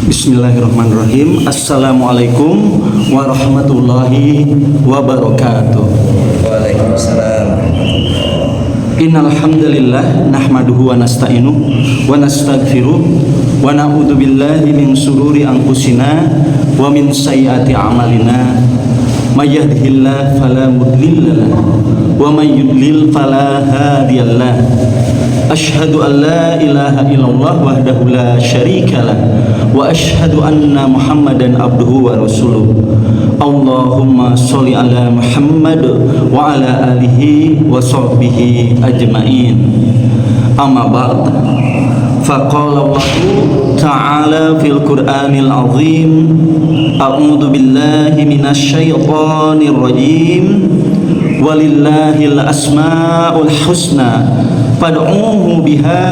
Bismillahirrahmanirrahim. Assalamualaikum warahmatullahi wabarakatuh. Waalaikumsalam. Innal hamdalillah nahmaduhu wa nasta'inuhu wa nastaghfiruh wa na'udzu billahi min shururi anfusina wa min sayyiati a'malina. May yahdihillahu fala mudilla lahu wa may yudlil fala hadiyalah. Asyhadu an la ilaha illallah wahdahu la syarikalah wa asyhadu anna Muhammadan abduhu wa rasuluh. Allahumma sholli ala Muhammad wa ala alihi wa sahbihi ajmain. Amma ba'd. Faqala Allah ta'ala fil Qur'anil azim. A'udzu billahi minasy syaithanir rajim. Walillahil asmaul husna fad'uhu biha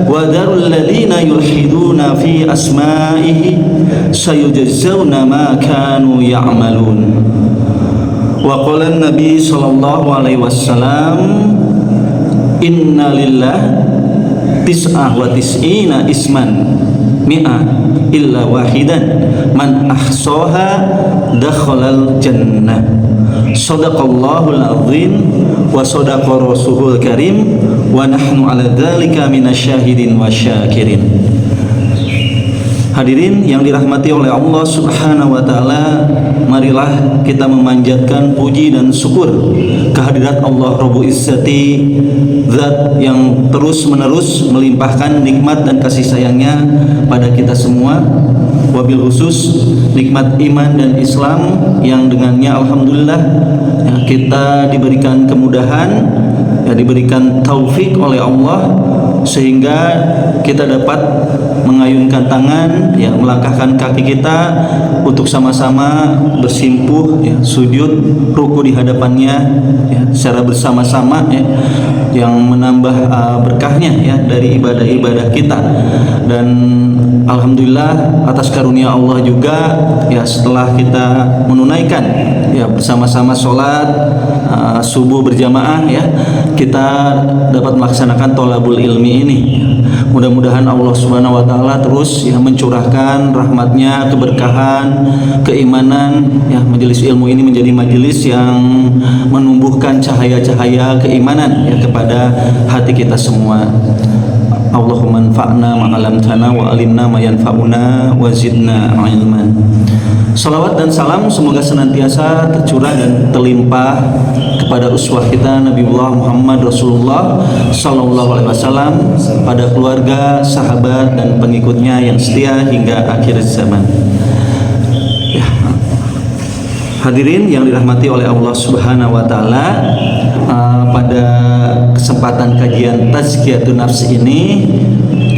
wa dharul ladzina yulhiduna fi asma'ihi sayujzauna ma kanu ya'malun. Wa qala an-nabi sallallahu alaihi wasallam inna lillah tis'ah wa tis'ina isman mi'a illa wahidan man ahsaha dakhalal jannah. Shadaqallahul azim wa shadaqa rasulul karim wa nahnu ala dzalika minasyahidin wa syakirin. Hadirin yang dirahmati oleh Allah Subhanahu wa taala, marilah kita memanjatkan puji dan syukur kehadirat Allah Rabbul Izzati, zat yang terus-menerus melimpahkan nikmat dan kasih sayangnya pada kita semua, wabil khusus nikmat iman dan Islam yang dengannya alhamdulillah ya, kita diberikan kemudahan, ya, diberikan taufik oleh Allah sehingga kita dapat mengayunkan tangan, ya, melangkahkan kaki kita untuk sama-sama bersimpuh, ya, sujud, ruku di hadapannya, ya, secara bersama-sama, ya, yang menambah berkahnya, ya, dari ibadah-ibadah kita. Dan alhamdulillah atas karunia Allah juga, ya, setelah kita menunaikan, ya, bersama-sama sholat subuh berjamaah, ya, kita dapat melaksanakan tholabul ilmi ini. Mudah-mudahan Allah Subhanahu wa taala terus, ya, mencurahkan rahmatnya, keberkahan, keimanan, ya, majelis ilmu ini menjadi majelis yang menumbuhkan cahaya-cahaya keimanan, ya, kepada hati kita semua. Allahumma anfa'na ma'alamtana wa alimna ma yanfa'una wa zidna ilman. Salawat dan salam semoga senantiasa tercurah dan terlimpah kepada uswah kita Nabiullah Muhammad Rasulullah sallallahu alaihi wasallam, pada keluarga, sahabat dan pengikutnya yang setia hingga akhir zaman. Ya. Hadirin yang dirahmati oleh Allah Subhanahu wa taala, pada kesempatan kajian Tazkiyatun Nafs ini,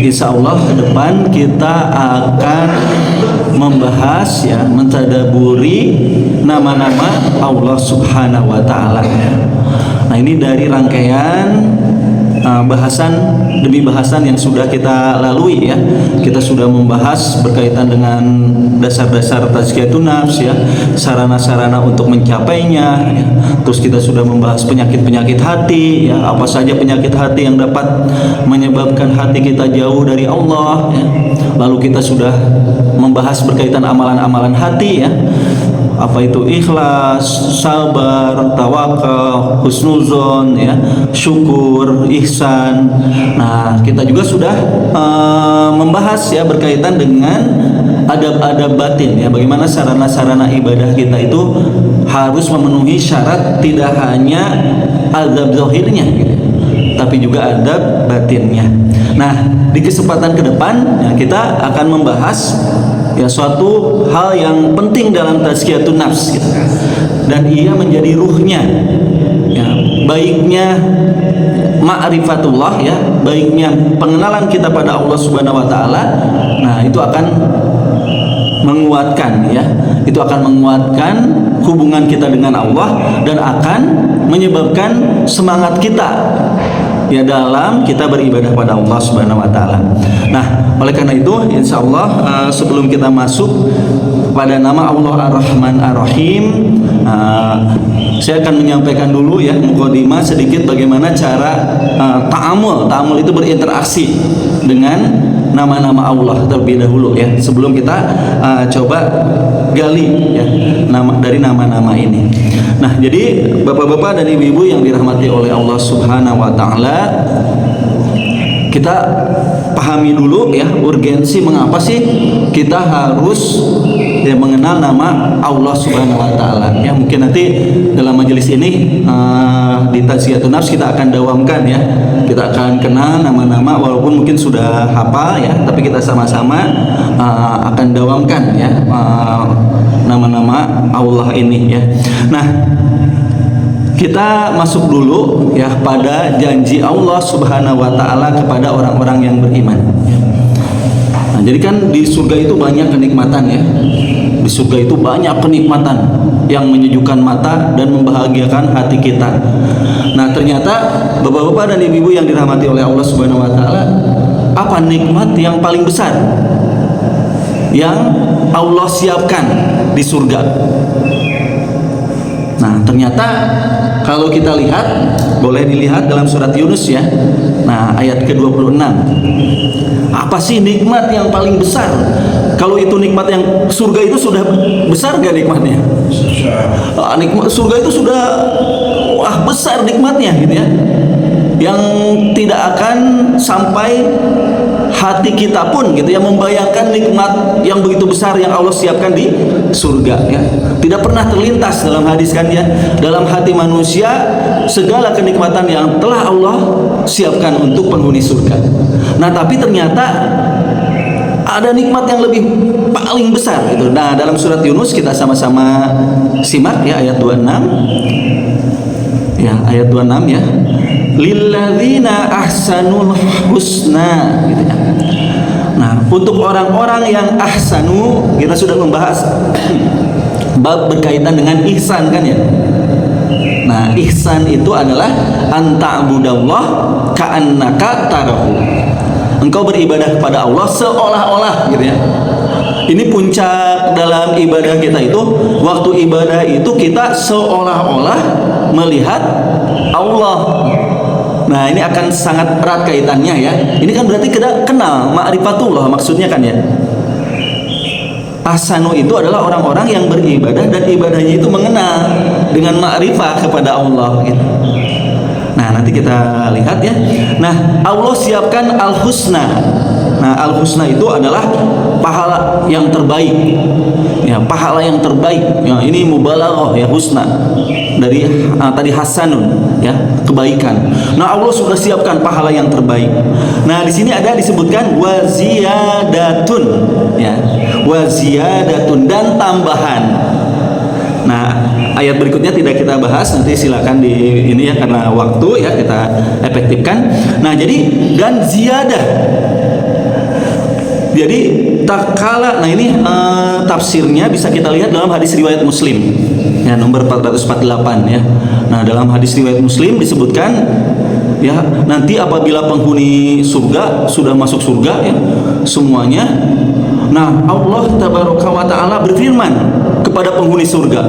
insya Allah ke depan kita akan membahas, ya, mentadaburi nama-nama Allah Subhanahu wa taala. Nah, ini dari rangkaian bahasan demi bahasan yang sudah kita lalui, ya. Kita sudah membahas berkaitan dengan dasar-dasar tazkiyatun nafs, ya, sarana-sarana untuk mencapainya, ya. Terus kita sudah membahas penyakit-penyakit hati, ya, apa saja penyakit hati yang dapat menyebabkan hati kita jauh dari Allah, ya. Lalu kita sudah membahas berkaitan amalan-amalan hati, ya, apa itu ikhlas, sabar, tawakal, husnuzon, ya, syukur, ihsan. Nah, kita juga sudah membahas, ya, berkaitan dengan adab-adab batin, ya, bagaimana sarana-sarana ibadah kita itu harus memenuhi syarat tidak hanya adab zahirnya, gitu, tapi juga adab batinnya. Nah, di kesempatan ke depan, ya, kita akan membahas, ya, suatu hal yang penting dalam tazkiyatun nafs, gitu. Dan ia menjadi ruhnya, ya, baiknya ma'rifatullah, ya, baiknya pengenalan kita pada Allah Subhanahu wa taala. Nah, itu akan menguatkan, ya, itu akan menguatkan hubungan kita dengan Allah dan akan menyebabkan semangat kita, ya, dalam kita beribadah pada Allah Subhanahu wa taala. Nah, oleh karena itu insya Allah sebelum kita masuk pada nama Allah Ar-Rahman Ar-Rahim, saya akan menyampaikan dulu, ya, mukadimah sedikit bagaimana cara ta'amul. Ta'amul itu berinteraksi dengan nama-nama Allah terlebih dahulu ya, sebelum kita coba gali ya dari nama-nama ini. Nah, jadi bapak-bapak dan ibu-ibu yang dirahmati oleh Allah Subhanahu wa taala, kita pahami dulu ya urgensi mengapa sih kita harus ya mengenal nama Allah Subhanahu wa taala. Ya, mungkin nanti dalam majelis ini di Tazkiyatun Nafs kita akan dawamkan ya. Kita akan kenal nama-nama walaupun mungkin sudah hafal ya, tapi kita sama-sama akan dawamkan ya nama-nama Allah ini ya. Nah, kita masuk dulu ya pada janji Allah Subhanahu wa taala kepada orang-orang yang beriman. Nah, jadi kan di surga itu banyak kenikmatan ya. Di surga itu banyak kenikmatan yang menyejukkan mata dan membahagiakan hati kita. Nah, ternyata bapak-bapak dan ibu-ibu yang dirahmati oleh Allah Subhanahu wa taala, apa nikmat yang paling besar yang Allah siapkan di surga? Nah, ternyata kalau kita lihat, boleh dilihat dalam surat Yunus ya. Nah, ayat ke-26. Apa sih nikmat yang paling besar? Kalau itu nikmat yang surga itu sudah besar gak nikmatnya? Nikmat surga itu sudah besar nikmatnya gitu ya. Yang tidak akan sampai hati kita pun gitu ya membayangkan nikmat yang begitu besar yang Allah siapkan di surga ya. Tidak pernah terlintas dalam hadis kan ya, dalam hati manusia segala kenikmatan yang telah Allah siapkan untuk penghuni surga. Nah, tapi ternyata ada nikmat yang lebih paling besar gitu. Nah, dalam surat Yunus kita sama-sama simak ya ayat 26. Ya, ayat 26 ya. Lilladzina ahsanul husna gitu ya. Nah, untuk orang-orang yang ahsanu, kita sudah membahas bab berkaitan dengan ihsan kan ya. Nah, ihsan itu adalah anta'budallah ka'annaka tarahu. Engkau beribadah kepada Allah seolah-olah gitu ya. Ini puncak dalam ibadah kita itu, waktu ibadah itu kita seolah-olah melihat Allah. Nah, ini akan sangat erat kaitannya ya. Ini kan berarti kita kenal ma'rifatullah maksudnya kan ya. Ahsanu itu adalah orang-orang yang beribadah dan ibadahnya itu mengenal dengan ma'rifah kepada Allah gitu. Nah, nanti kita lihat ya. Nah, Allah siapkan al-husna. Nah, al-husna itu adalah pahala yang terbaik. Ya, pahala yang terbaik. Ya, ini mubalaghah ya, husna. Dari tadi hasanun ya, kebaikan. Nah, Allah sudah siapkan pahala yang terbaik. Nah, di sini ada disebutkan waziyadatun ya. Waziyadatun dan tambahan. Nah, ayat berikutnya tidak kita bahas, nanti silakan di ini ya karena waktu ya kita efektifkan. Nah, jadi dan ziyadah. Jadi tak kala, nah ini tafsirnya bisa kita lihat dalam hadis riwayat Muslim ya nomor 448 ya. Nah, dalam hadis riwayat Muslim disebutkan ya, nanti apabila penghuni surga sudah masuk surga ya semuanya, nah Allah tabaraka wa taala berfirman kepada penghuni surga,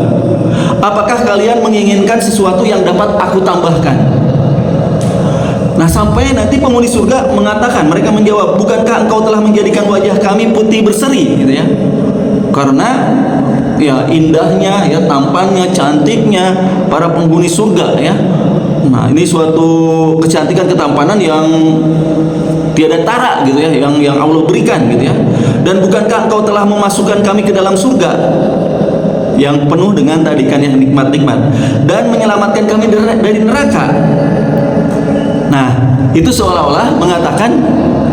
apakah kalian menginginkan sesuatu yang dapat aku tambahkan? Nah, sampai nanti penghuni surga mengatakan, mereka menjawab, bukankah engkau telah menjadikan wajah kami putih berseri gitu ya, karena ya indahnya ya, tampannya, cantiknya para penghuni surga ya. Nah, ini suatu kecantikan, ketampanan yang tiada tara gitu ya, yang Allah berikan gitu ya. Dan bukankah engkau telah memasukkan kami ke dalam surga yang penuh dengan tadi kan yang nikmat-nikmat, dan menyelamatkan kami dari neraka? Nah, itu seolah-olah mengatakan,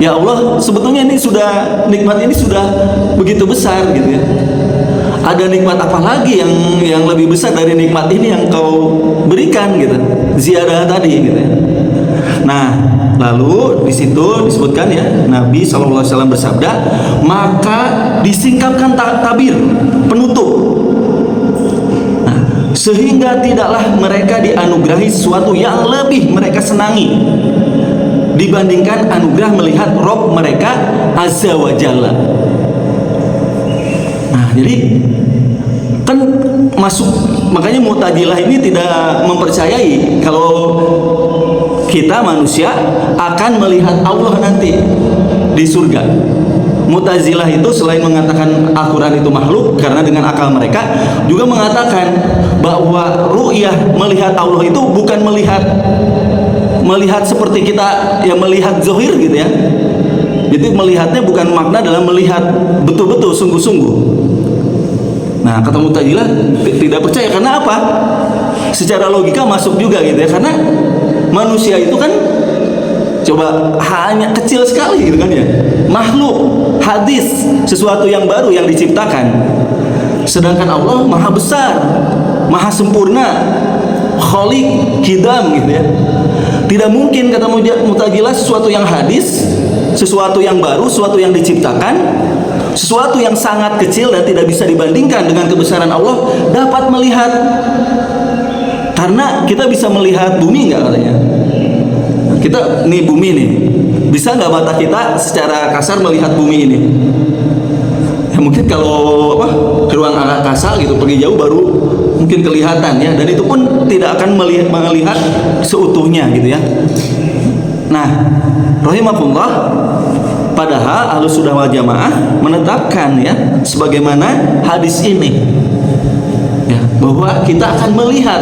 ya Allah, sebetulnya ini sudah, nikmat ini sudah begitu besar gitu ya. Ada nikmat apa lagi yang lebih besar dari nikmat ini yang kau berikan gitu, ziyadah tadi gitu ya. Nah, lalu di situ disebutkan ya, Nabi SAW bersabda, maka disingkapkan tabir penutup. Sehingga tidaklah mereka dianugerahi sesuatu yang lebih mereka senangi dibandingkan anugerah melihat Rob mereka Azza wa Jalla. Nah, jadi kan masuk, makanya Mu'tazilah ini tidak mempercayai kalau kita manusia akan melihat Allah nanti di surga. Mu'tazilah itu selain mengatakan Al-Quran itu makhluk karena dengan akal mereka, juga mengatakan bahwa ru'yah, melihat Allah itu bukan melihat seperti kita yang melihat zohir gitu ya. Jadi melihatnya bukan makna dalam melihat betul-betul sungguh-sungguh. Nah, kata Mu'tazilah tidak percaya. Karena apa? Secara logika masuk juga gitu ya, karena manusia itu kan coba hanya kecil sekali gitu kan ya, makhluk, hadis, sesuatu yang baru yang diciptakan. Sedangkan Allah maha besar, maha sempurna, khaliq, hidam gitu ya. Tidak mungkin kata Mu'tazilah sesuatu yang hadis, sesuatu yang baru, sesuatu yang diciptakan, sesuatu yang sangat kecil dan tidak bisa dibandingkan dengan kebesaran Allah dapat melihat. Karena kita bisa melihat bumi nggak katanya? Kita nih bumi nih, bisa nggak mata kita secara kasar melihat bumi ini? Ya, mungkin kalau ke ruang angkasa gitu, pergi jauh baru mungkin kelihatan ya, dan itu pun tidak akan melihat seutuhnya gitu ya. Nah, rahimakumullah, padahal Ahlussunnah wal Jamaah menetapkan ya, sebagaimana hadis ini ya, bahwa kita akan melihat.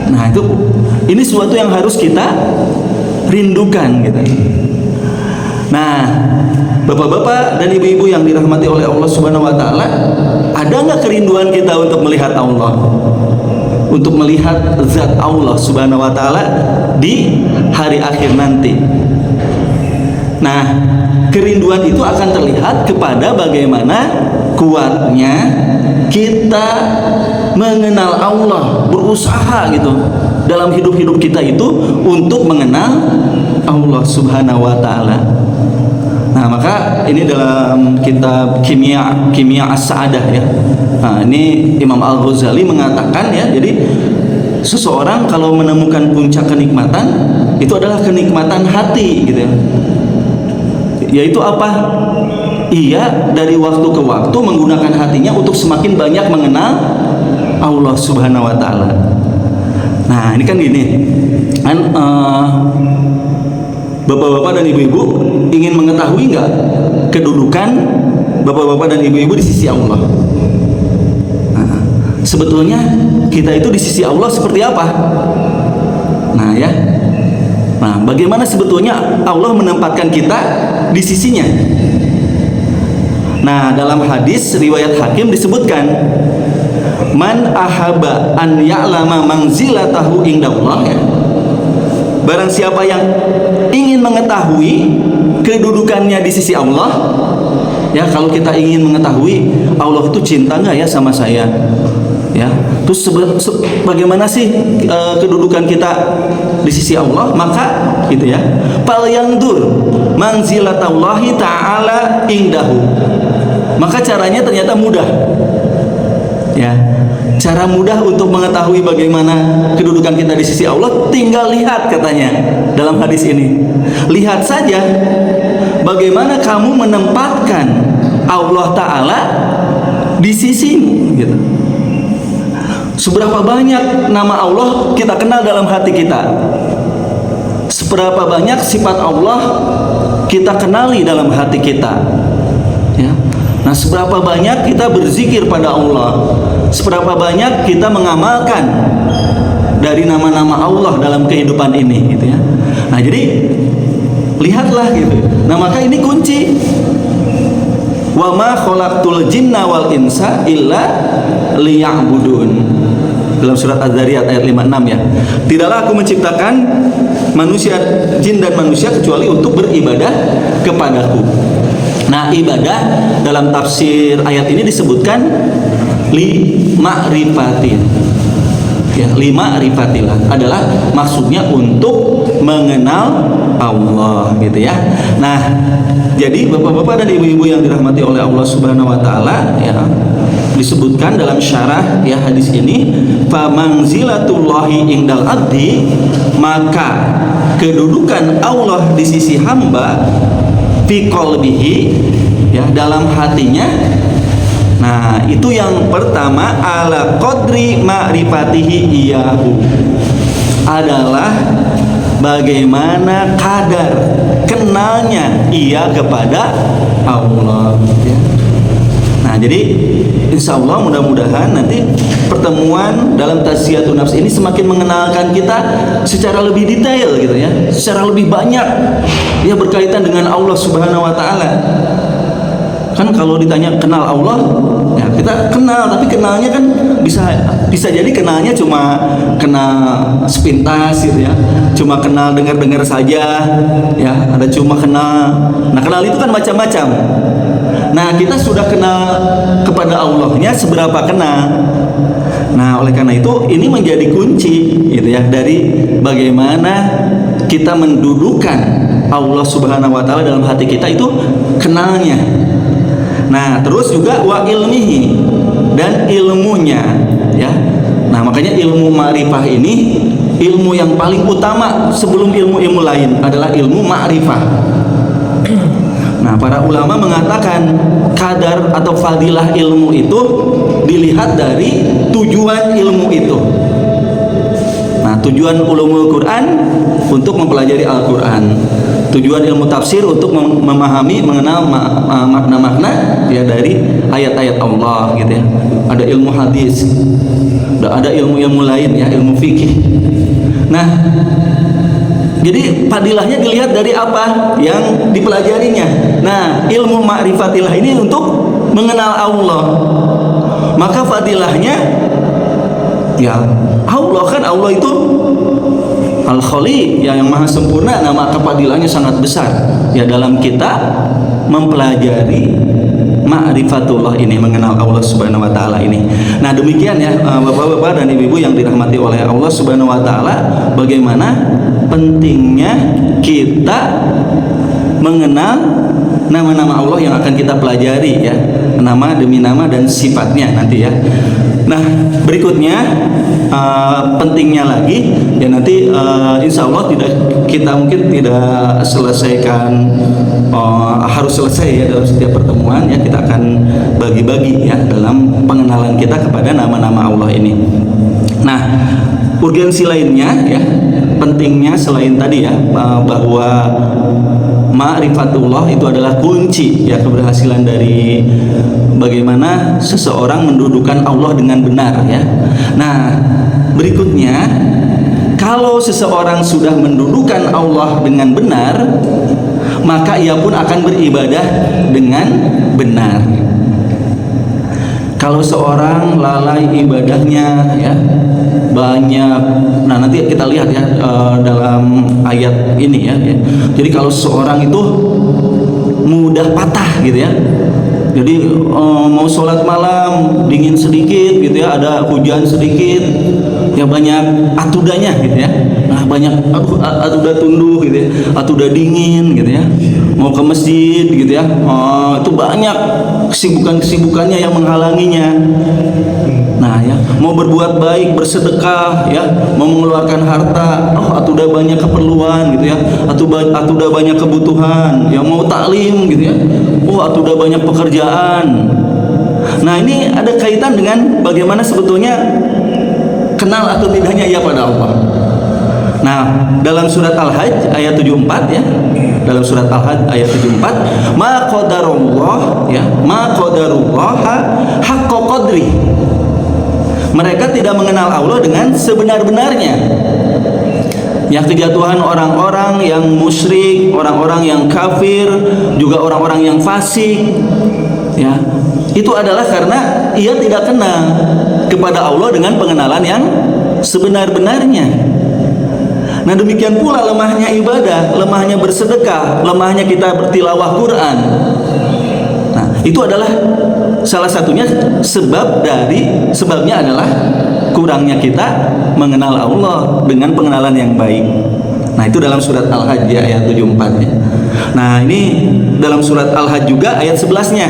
Nah, ini sesuatu yang harus kita rindukan gitu. Nah, bapak-bapak dan ibu-ibu yang dirahmati oleh Allah Subhanahu wa taala, ada nggak kerinduan kita untuk melihat Allah? Untuk melihat zat Allah Subhanahu wa taala di hari akhir nanti. Nah, kerinduan itu akan terlihat kepada bagaimana kuatnya kita mengenal Allah, berusaha gitu dalam hidup kita itu untuk mengenal Allah Subhanahu wa taala. Nah, maka ini dalam kitab Kimia As-Sa'adah ya. Nah, ini Imam Al-Ghazali mengatakan ya, jadi seseorang kalau menemukan puncak kenikmatan itu adalah kenikmatan hati gitu ya. Yaitu apa? Ia dari waktu ke waktu menggunakan hatinya untuk semakin banyak mengenal Allah Subhanahu wa taala. Nah, ini kan gini. Kan bapak-bapak dan ibu-ibu ingin mengetahui nggak kedudukan bapak-bapak dan ibu-ibu di sisi Allah? Nah, sebetulnya kita itu di sisi Allah seperti apa? Nah ya, nah bagaimana sebetulnya Allah menempatkan kita di sisinya? Nah, dalam hadis riwayat Hakim disebutkan, man ahaba an ya'lama manzilatahu indallah ya. Barang siapa yang ingin mengetahui kedudukannya di sisi Allah, ya, kalau kita ingin mengetahui Allah itu cinta nggak ya sama saya, ya, terus bagaimana sih kedudukan kita di sisi Allah, maka gitu ya, fal yandur manzilatallahi ta'ala indahu. Maka caranya ternyata mudah, ya. Cara mudah untuk mengetahui bagaimana kedudukan kita di sisi Allah, tinggal lihat katanya dalam hadis ini. Lihat saja bagaimana kamu menempatkan Allah Ta'ala di sisimu gitu. Seberapa banyak nama Allah kita kenal dalam hati kita, seberapa banyak sifat Allah kita kenali dalam hati kita, ya. Nah, seberapa banyak kita berzikir pada Allah, seberapa banyak kita mengamalkan dari nama-nama Allah dalam kehidupan ini gitu ya. Nah, jadi lihatlah gitu. Nah, maka ini kunci. Wa ma khalaqtul jinna wal insa illa liya'budun. Dalam surat Az-Zariyat ayat 56 ya. Tidaklah aku menciptakan manusia, jin dan manusia kecuali untuk beribadah kepadaku. Nah, ibadah dalam tafsir ayat ini disebutkan ma'rifatin. Ya, ma'rifatillah adalah maksudnya untuk mengenal Allah gitu ya. Nah, jadi bapak-bapak dan ibu-ibu yang dirahmati oleh Allah Subhanahu wa taala ya, disebutkan dalam syarah ya hadis ini, fa manzilatullahi indal abdi, maka kedudukan Allah di sisi hamba, fi qalbihi ya, dalam hatinya. Nah, itu yang pertama, ala qadri ma'rifatihi iyahu, adalah bagaimana kadar kenal kenalnya ia kepada Allah ya. Nah jadi insya Allah mudah-mudahan nanti pertemuan dalam tazkiyatun nafs ini semakin mengenalkan kita secara lebih detail gitu ya, secara lebih banyak ya berkaitan dengan Allah Subhanahu wa taala. Kan kalau ditanya kenal Allah, ya kita kenal, tapi kenalnya kan bisa jadi kenalnya cuma kenal sepintas gitu ya, cuma kenal dengar-dengar saja ya, ada cuma kenal. Nah kenal itu kan macam-macam. Nah kita sudah kenal kepada Allahnya seberapa kenal. Nah oleh karena itu ini menjadi kunci gitu ya dari bagaimana kita mendudukan Allah Subhanahu wa taala dalam hati kita itu kenalnya. Nah terus juga wa ilmihi, dan ilmunya ya. Nah makanya ilmu ma'rifah ini ilmu yang paling utama sebelum ilmu-ilmu lain adalah ilmu ma'rifah. Nah para ulama mengatakan kadar atau fadilah ilmu itu dilihat dari tujuan ilmu itu. Nah tujuan ulumul Quran untuk mempelajari Al-Quran, tujuan ilmu tafsir untuk memahami, mengenal makna-makna ya dari ayat-ayat Allah gitu ya. Ada ilmu hadis, ada ilmu-ilmu lain ya, ilmu fikih. Nah jadi fadilahnya dilihat dari apa yang dipelajarinya. Nah ilmu ma'rifatillah ini untuk mengenal Allah, maka fadilahnya ya Allah, kan Allah itu Al-Khali yang maha sempurna. Nah maka fadilahnya sangat besar ya dalam kita mempelajari ma'rifatullah ini, mengenal Allah Subhanahu wa taala ini. Nah demikian ya Bapak-bapak dan Ibu-ibu yang dirahmati oleh Allah Subhanahu wa taala, bagaimana pentingnya kita mengenal nama-nama Allah yang akan kita pelajari ya, nama demi nama dan sifatnya nanti ya. Nah berikutnya pentingnya lagi ya nanti insya Allah kita mungkin tidak selesaikan harus selesai ya dalam setiap pertemuan ya, kita akan bagi-bagi ya dalam pengenalan kita kepada nama-nama Allah ini. Nah urgensi lainnya ya, pentingnya selain tadi ya bahwa ma'rifatullah itu adalah kunci ya keberhasilan dari bagaimana seseorang mendudukan Allah dengan benar ya. Nah berikutnya, kalau seseorang sudah mendudukan Allah dengan benar, maka ia pun akan beribadah dengan benar. Kalau seorang lalai ibadahnya ya banyak, nah nanti kita lihat ya dalam ayat ini ya. Jadi kalau seorang itu mudah patah gitu ya, jadi mau sholat malam dingin sedikit gitu ya, ada hujan sedikit ya banyak atudanya gitu ya. Nah banyak atuda tunduh gitu ya, atuda dingin gitu ya, mau ke masjid gitu ya, itu banyak kesibukannya yang menghalanginya. Nah ya, mau berbuat baik, bersedekah ya, mau mengeluarkan harta, atuda banyak keperluan gitu ya, atuda banyak kebutuhan, ya mau taklim gitu ya, atuda banyak pekerjaan. Nah ini ada kaitan dengan bagaimana sebetulnya kenal atau tidaknya ia pada Allah. Nah dalam surat Al-Hajj ayat 74 ya, dalam surat Al-Hajj ayat 74, ma qadarullah ya, ma qadarullah haqqa qadri. Mereka tidak mengenal Allah dengan sebenar-benarnya. Yang kejatuhan orang-orang yang musyrik, orang-orang yang kafir, juga orang-orang yang fasik ya, itu adalah karena ia tidak kenal kepada Allah dengan pengenalan yang sebenar-benarnya. Nah demikian pula lemahnya ibadah, lemahnya bersedekah, lemahnya kita bertilawah Quran. Nah itu adalah salah satunya sebabnya adalah kurangnya kita mengenal Allah dengan pengenalan yang baik. Nah itu dalam surat Al-Hajj ayat 74 ya. Nah ini dalam surat Al-Hajj juga ayat 11-nya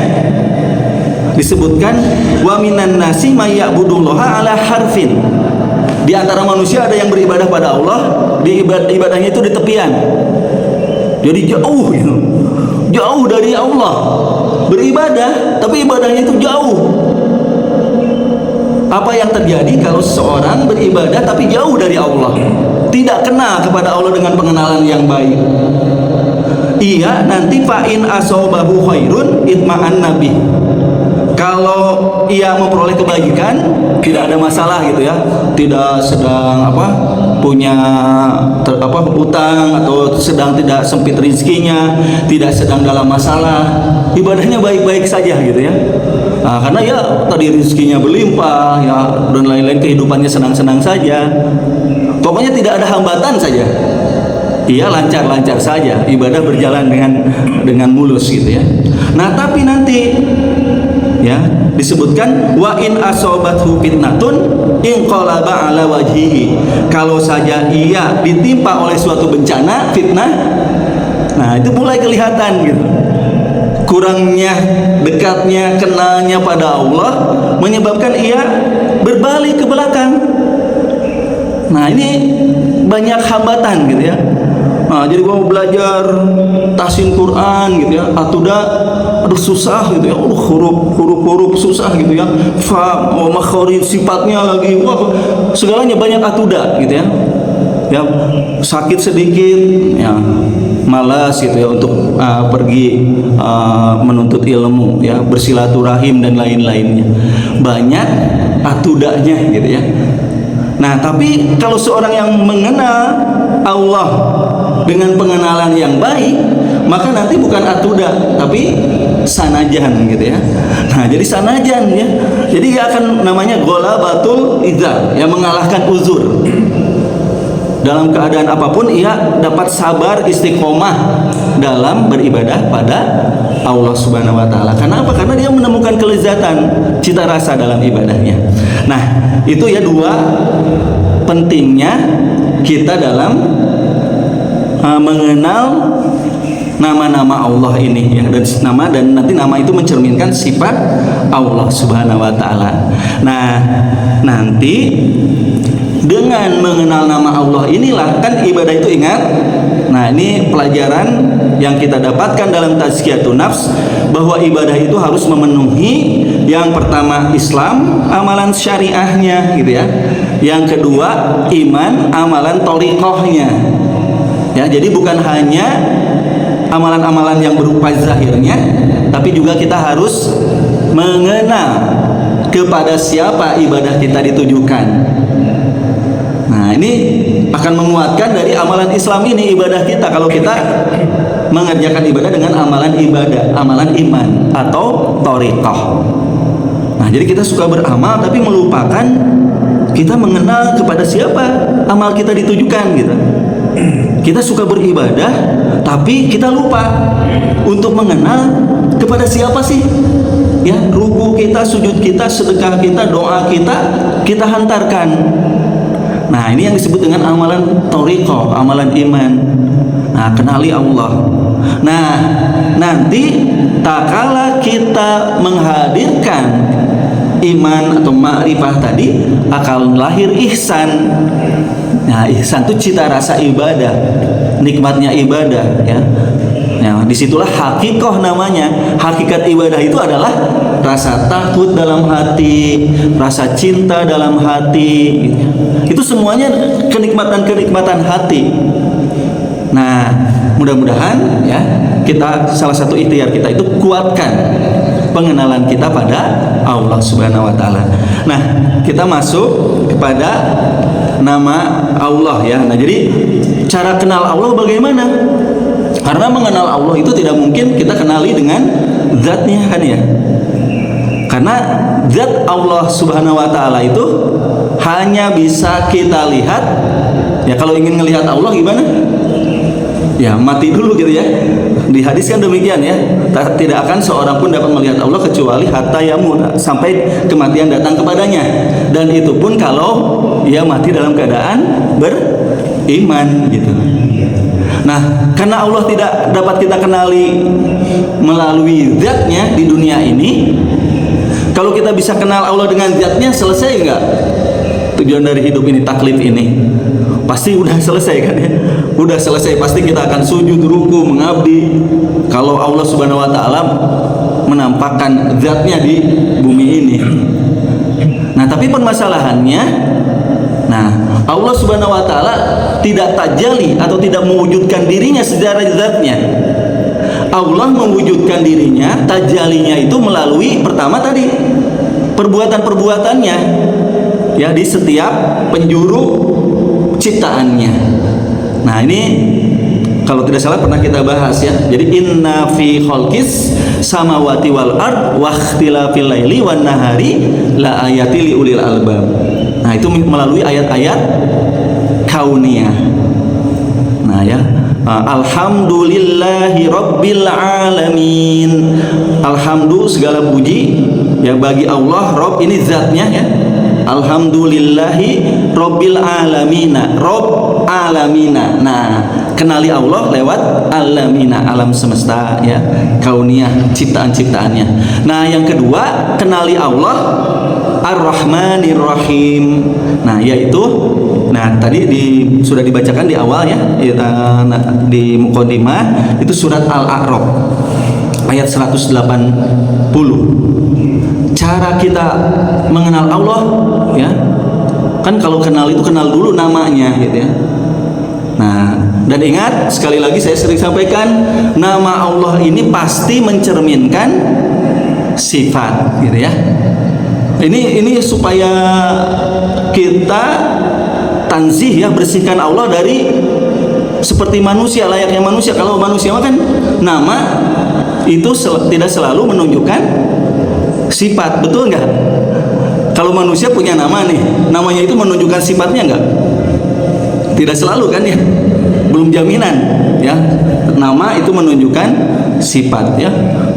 disebutkan wa minan nasi may ya'budullaha ala harfin. Di antara manusia ada yang beribadah pada Allah, di ibadahnya itu di tepian. Jadi jauh gitu. Jauh dari Allah. Beribadah tapi ibadahnya itu jauh. Apa yang terjadi kalau seseorang beribadah tapi jauh dari Allah, tidak kenal kepada Allah dengan pengenalan yang baik? iya nanti fa'in asobahu khairun itma'an nabi. Kalau ia memperoleh kebaikan, tidak ada masalah gitu ya, tidak sedang punya utang atau sedang tidak sempit rezekinya, tidak sedang dalam masalah, ibadahnya baik-baik saja gitu ya. Nah, karena ya tadi rezekinya berlimpah ya, dan lain-lain, kehidupannya senang-senang saja, pokoknya tidak ada hambatan saja. Ia lancar-lancar saja, ibadah berjalan dengan mulus gitu ya. Nah, tapi nanti ya disebutkan wa in asobathu fitnatun inqalaba ala wajhihi. Kalau saja ia ditimpa oleh suatu bencana, fitnah, nah itu mulai kelihatan gitu. Kurangnya dekatnya, kenalnya pada Allah menyebabkan ia berbalik ke belakang. Nah, ini banyak hambatan gitu ya. Nah, jadi gua mau belajar tahsin Quran gitu ya, aduh susah gitu ya, huruf susah gitu ya, fa, makhraj sifatnya lagi, wah segalanya banyak atuda gitu ya. Ya sakit sedikit ya malas gitu ya untuk pergi menuntut ilmu ya, bersilaturahim dan lain-lainnya, banyak atudanya gitu ya. Nah, tapi kalau seorang yang mengenal Allah dengan pengenalan yang baik, maka nanti bukan atuda tapi sanajan gitu ya. Nah, jadi sanajan ya. Jadi dia akan namanya ghalabatul idzar, yang mengalahkan uzur. Dalam keadaan apapun ia dapat sabar istiqomah dalam beribadah pada Allah Subhanahu wa taala. Karena apa? Karena dia menemukan kelezatan, cita rasa dalam ibadahnya. Nah, itu ya dua pentingnya kita dalam mengenal nama-nama Allah ini ya, dan nanti nama itu mencerminkan sifat Allah Subhanahu wa taala. Nah, nanti dengan mengenal nama Allah inilah kan ibadah itu, ingat. Nah, ini pelajaran yang kita dapatkan dalam tazkiyatun nafs, bahwa ibadah itu harus memenuhi yang pertama Islam, amalan syariahnya gitu ya. Yang kedua iman, amalan thariqahnya. Ya, jadi bukan hanya amalan-amalan yang berupa zahirnya, tapi juga kita harus mengenal kepada siapa ibadah kita ditujukan. Nah, ini akan menguatkan dari amalan Islam ini, ibadah kita, kalau kita mengerjakan ibadah dengan amalan ibadah, amalan iman atau thariqah. Nah, jadi kita suka beramal tapi melupakan kita mengenal kepada siapa amal kita ditujukan gitu. Kita suka beribadah tapi kita lupa untuk mengenal kepada siapa sih ya, ruku kita, sujud kita, sedekah kita, doa kita hantarkan. Nah, ini yang disebut dengan amalan thariqah, amalan iman. Nah, kenali Allah. Nah, nanti tak kala kita menghadirkan iman atau ma'rifah tadi, akan lahir ihsan. Nah, ihsan itu cita rasa ibadah, nikmatnya ibadah ya. Nah, disitulah hakikoh namanya. Hakikat ibadah itu adalah rasa takut dalam hati, rasa cinta dalam hati. Itu semuanya kenikmatan-kenikmatan hati. Nah, mudah-mudahan ya kita, salah satu ikhtiar kita itu kuatkan pengenalan kita pada Allah Subhanahu wa taala. Nah, kita masuk kepada nama Allah ya. Nah, jadi cara kenal Allah bagaimana? Karena mengenal Allah itu tidak mungkin kita kenali dengan zatnya kan ya. Karena zat Allah Subhanahu wa taala itu hanya bisa kita lihat. Ya, kalau ingin melihat Allah gimana? Ya, mati dulu gitu ya. Di hadis kan demikian ya. Tidak akan seorang pun dapat melihat Allah kecuali hatta yamut, sampai kematian datang kepadanya. Dan itu pun kalau ia mati dalam keadaan beriman gitu. Nah, karena Allah tidak dapat kita kenali melalui zatnya di dunia ini, kalau kita bisa kenal Allah dengan zatnya, selesai enggak tujuan dari hidup ini, taklif ini? Pasti udah selesai kan ya? Udah selesai, pasti kita akan sujud, ruku, mengabdi kalau Allah Subhanahu wa taala menampakkan zatnya di bumi ini. Nah, tapi permasalahannya Nah, Allah Subhanahu wa taala tidak tajalli atau tidak mewujudkan dirinya secara zatnya. Allah mewujudkan dirinya, tajallinya itu melalui pertama tadi perbuatan-perbuatannya ya di setiap penjuru ciptaannya. Nah, ini kalau tidak salah pernah kita bahas ya. Jadi inna fi khalqis samawati wal ard wa ikhtilafil laili wan nahari la ayati liulil albab. Nah, itu melalui ayat-ayat kauniyah. Nah, ya. Alhamdulillahi rabbil alamin. Alhamdulillah segala puji ya bagi Allah, Rabb ini zatnya ya. Alhamdulillahi rabbil alamina. Rabb alamina. Nah, kenali Allah lewat alamina, alam semesta ya, kauniyah, ciptaan-ciptaannya. Nah, yang kedua, kenali Allah Ar-Rahmanir Rahim. Nah, yaitu tadi sudah dibacakan di awal ya, di muqaddimah itu surat Al-A'raf ayat 180. Cara kita mengenal Allah ya, kan kalau kenal itu kenal dulu namanya gitu ya. Nah, dan ingat sekali lagi saya sering sampaikan, nama Allah ini pasti mencerminkan sifat gitu ya. Ini supaya kita tanzih ya, bersihkan Allah dari seperti manusia, layaknya manusia. Kalau manusia kan nama itu tidak selalu menunjukkan sifat, betul nggak? Kalau manusia punya nama nih, namanya itu menunjukkan sifatnya nggak? Tidak selalu kan ya, belum jaminan ya. Nama itu menunjukkan sifat ya.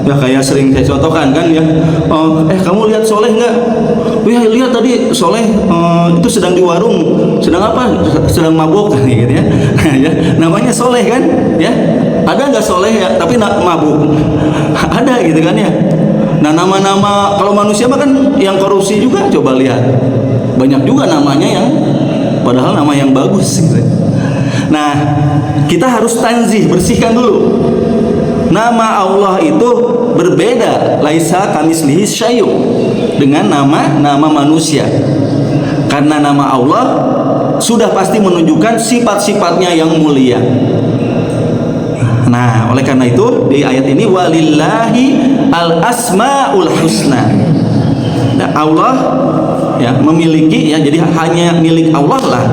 Ya kayak sering saya contohkan kan ya. Kamu lihat Soleh nggak? Ya lihat tadi Soleh itu sedang di warung, sedang apa? Sedang mabuk gitu ya. Ya namanya Soleh kan ya. Ada nggak Soleh ya tapi mabuk? Ada gitu kan ya. Nah, nama-nama kalau manusia mah kan yang korupsi juga, coba lihat banyak juga namanya yang padahal nama yang bagus gitu. Nah, kita harus tanzih, bersihkan dulu. Nama Allah itu berbeda, laisa kamislihi syai'un, dengan nama manusia. Karena nama Allah sudah pasti menunjukkan sifat-sifatnya yang mulia. Nah, oleh karena itu di ayat ini walillahi al-asmaul husna. Nah, Allah ya memiliki ya, jadi hanya milik Allah lah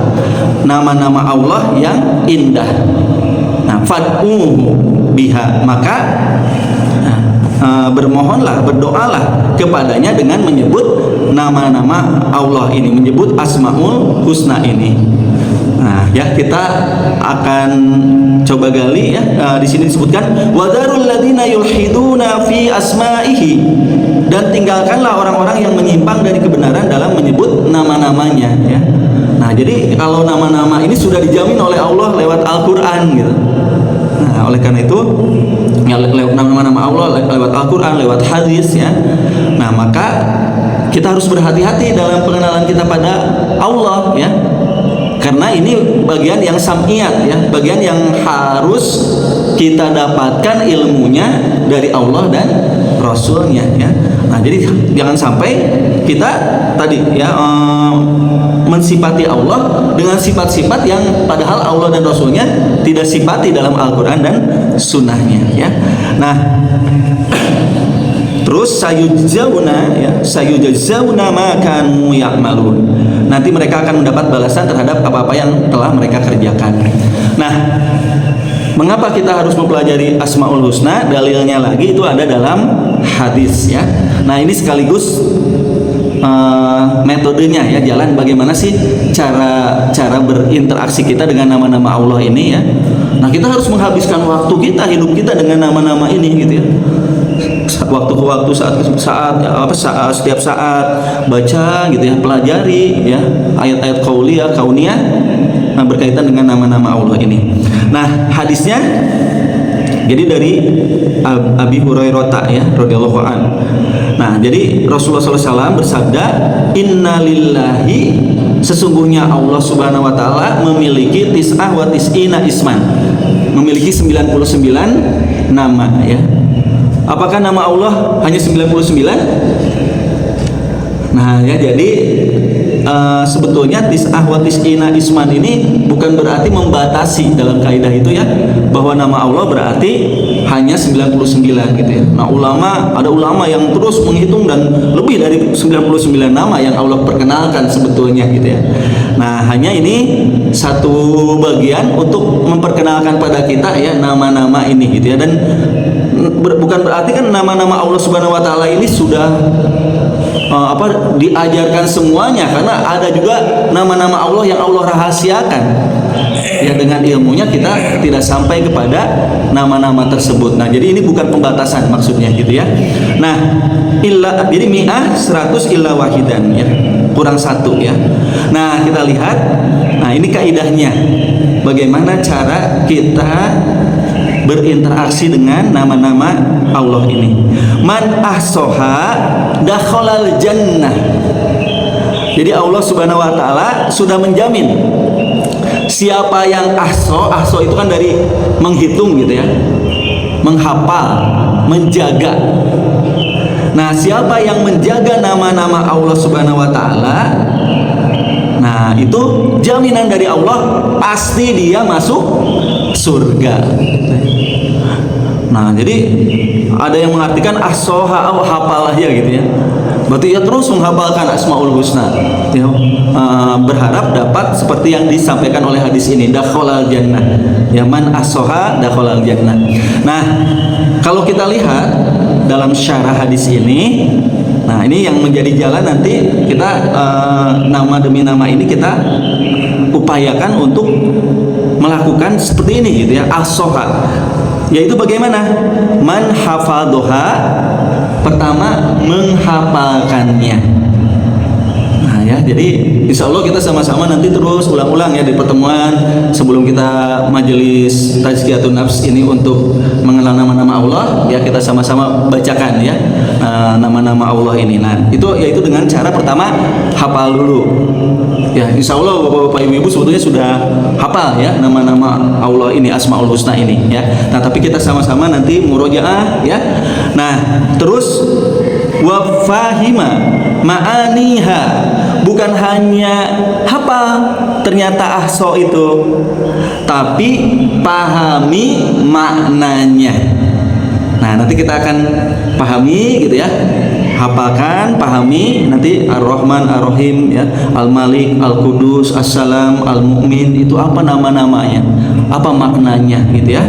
nama-nama Allah yang indah. Nah, fad'uhu biha, maka bermohonlah, berdoalah kepadanya dengan menyebut nama-nama Allah ini, menyebut asmaul husna ini. Nah, ya kita akan coba gali ya. Di sini disebutkan wadarul ladina yulhiduna fi asma'ihi, dan tinggalkanlah orang-orang yang menyimpang dari kebenaran dalam menyebut nama-namanya ya. Nah, jadi kalau nama-nama ini sudah dijamin oleh Allah lewat Al-Qur'an gitu. Nah, oleh karena itu ya, lewat nama-nama Allah lewat Al-Qur'an, lewat hadis ya. Nah, maka kita harus berhati-hati dalam pengenalan kita pada Allah ya. Karena ini bagian yang sam'iyat ya, bagian yang harus kita dapatkan ilmunya dari Allah dan Rasulnya ya. Nah, jadi jangan sampai kita tadi ya mensifati Allah dengan sifat-sifat yang padahal Allah dan Rasulnya tidak sifati dalam Al-Quran dan Sunnahnya ya. Nah, terus sayujzauna ma kanu ya'malun. Nanti mereka akan mendapat balasan terhadap apa-apa yang telah mereka kerjakan. Nah, mengapa kita harus mempelajari Asmaul Husna? Dalilnya lagi itu ada dalam hadis ya. Nah, ini sekaligus metodenya ya, jalan bagaimana sih cara berinteraksi kita dengan nama-nama Allah ini ya. Nah, kita harus menghabiskan waktu kita, hidup kita dengan nama-nama ini gitu ya. Waktu ke waktu, setiap saat baca gitu ya, pelajari ya ayat-ayat kauniyah berkaitan dengan nama-nama Allah ini. Nah, hadisnya jadi dari Abi Hurairah ya radhiyallahu an. Nah, jadi Rasulullah SAW bersabda, innalillahi, sesungguhnya Allah Subhanahu wa taala memiliki tis'ah wa tis'ina isman, memiliki 99 nama ya. Apakah nama Allah hanya 99? Nah ya, jadi sebetulnya tis'ah wa tis'ina isman ini bukan berarti membatasi dalam kaidah itu ya, bahwa nama Allah berarti hanya 99 gitu ya. Nah, ada ulama yang terus menghitung dan lebih dari 99 nama yang Allah perkenalkan sebetulnya gitu ya. Nah, hanya ini satu bagian untuk memperkenalkan pada kita ya nama-nama ini gitu ya. Dan bukan berarti kan nama-nama Allah Subhanahu wa taala ini sudah diajarkan semuanya, karena ada juga nama-nama Allah yang Allah rahasiakan ya, dengan ilmunya kita tidak sampai kepada nama-nama tersebut. Nah, jadi ini bukan pembatasan maksudnya gitu ya. Nah, jadi mi'ah 100 illa wahidan ya, kurang satu ya. Nah, kita lihat, nah ini kaidahnya bagaimana cara kita berinteraksi dengan nama-nama Allah ini. Man ahsoha dakhalal jannah. Jadi Allah Subhanahu wa taala sudah menjamin siapa yang ahso itu kan dari menghitung gitu ya, menghafal, menjaga. Nah, siapa yang menjaga nama-nama Allah Subhanahu wa taala, nah itu jaminan dari Allah pasti dia masuk surga. Nah, jadi ada yang mengartikan ahsoha, hafal aja gitu ya. Berarti ya terus menghafalkan Asmaul Husna ya, berharap dapat seperti yang disampaikan oleh hadis ini, dakhalal jannah ya, man ahsoha dakhalal jannah. Nah, kalau kita lihat dalam syarah hadis ini, nah ini yang menjadi jalan nanti kita nama demi nama ini kita upayakan untuk melakukan seperti ini gitu ya, ahsoha, yaitu bagaimana? Man hafadhoha, pertama menghafalkannya. Nah ya, jadi insya Allah kita sama-sama nanti terus ulang-ulang ya di pertemuan sebelum kita majelis tazkiyatun nafs ini untuk mengenal nama-nama Allah ya, kita sama-sama bacakan ya nama-nama Allah ini. Nah yaitu dengan cara pertama hafal dulu ya, insya Allah bapak-bapak ibu-ibu sebetulnya sudah hafal ya nama-nama Allah ini, Asmaul Husna ini ya. Nah tapi kita sama-sama nanti murojaah ya. Nah terus wa fahima ma'aniha, bukan hanya hafal ternyata ahso itu, tapi pahami maknanya. Nah nanti kita akan pahami gitu ya, hafalkan, pahami nanti Ar-Rahman, Ar-Rahim ya, Al-Malik, Al-Qudus, As-Salam, Al-Mu'min, itu apa nama-namanya, apa maknanya gitu ya.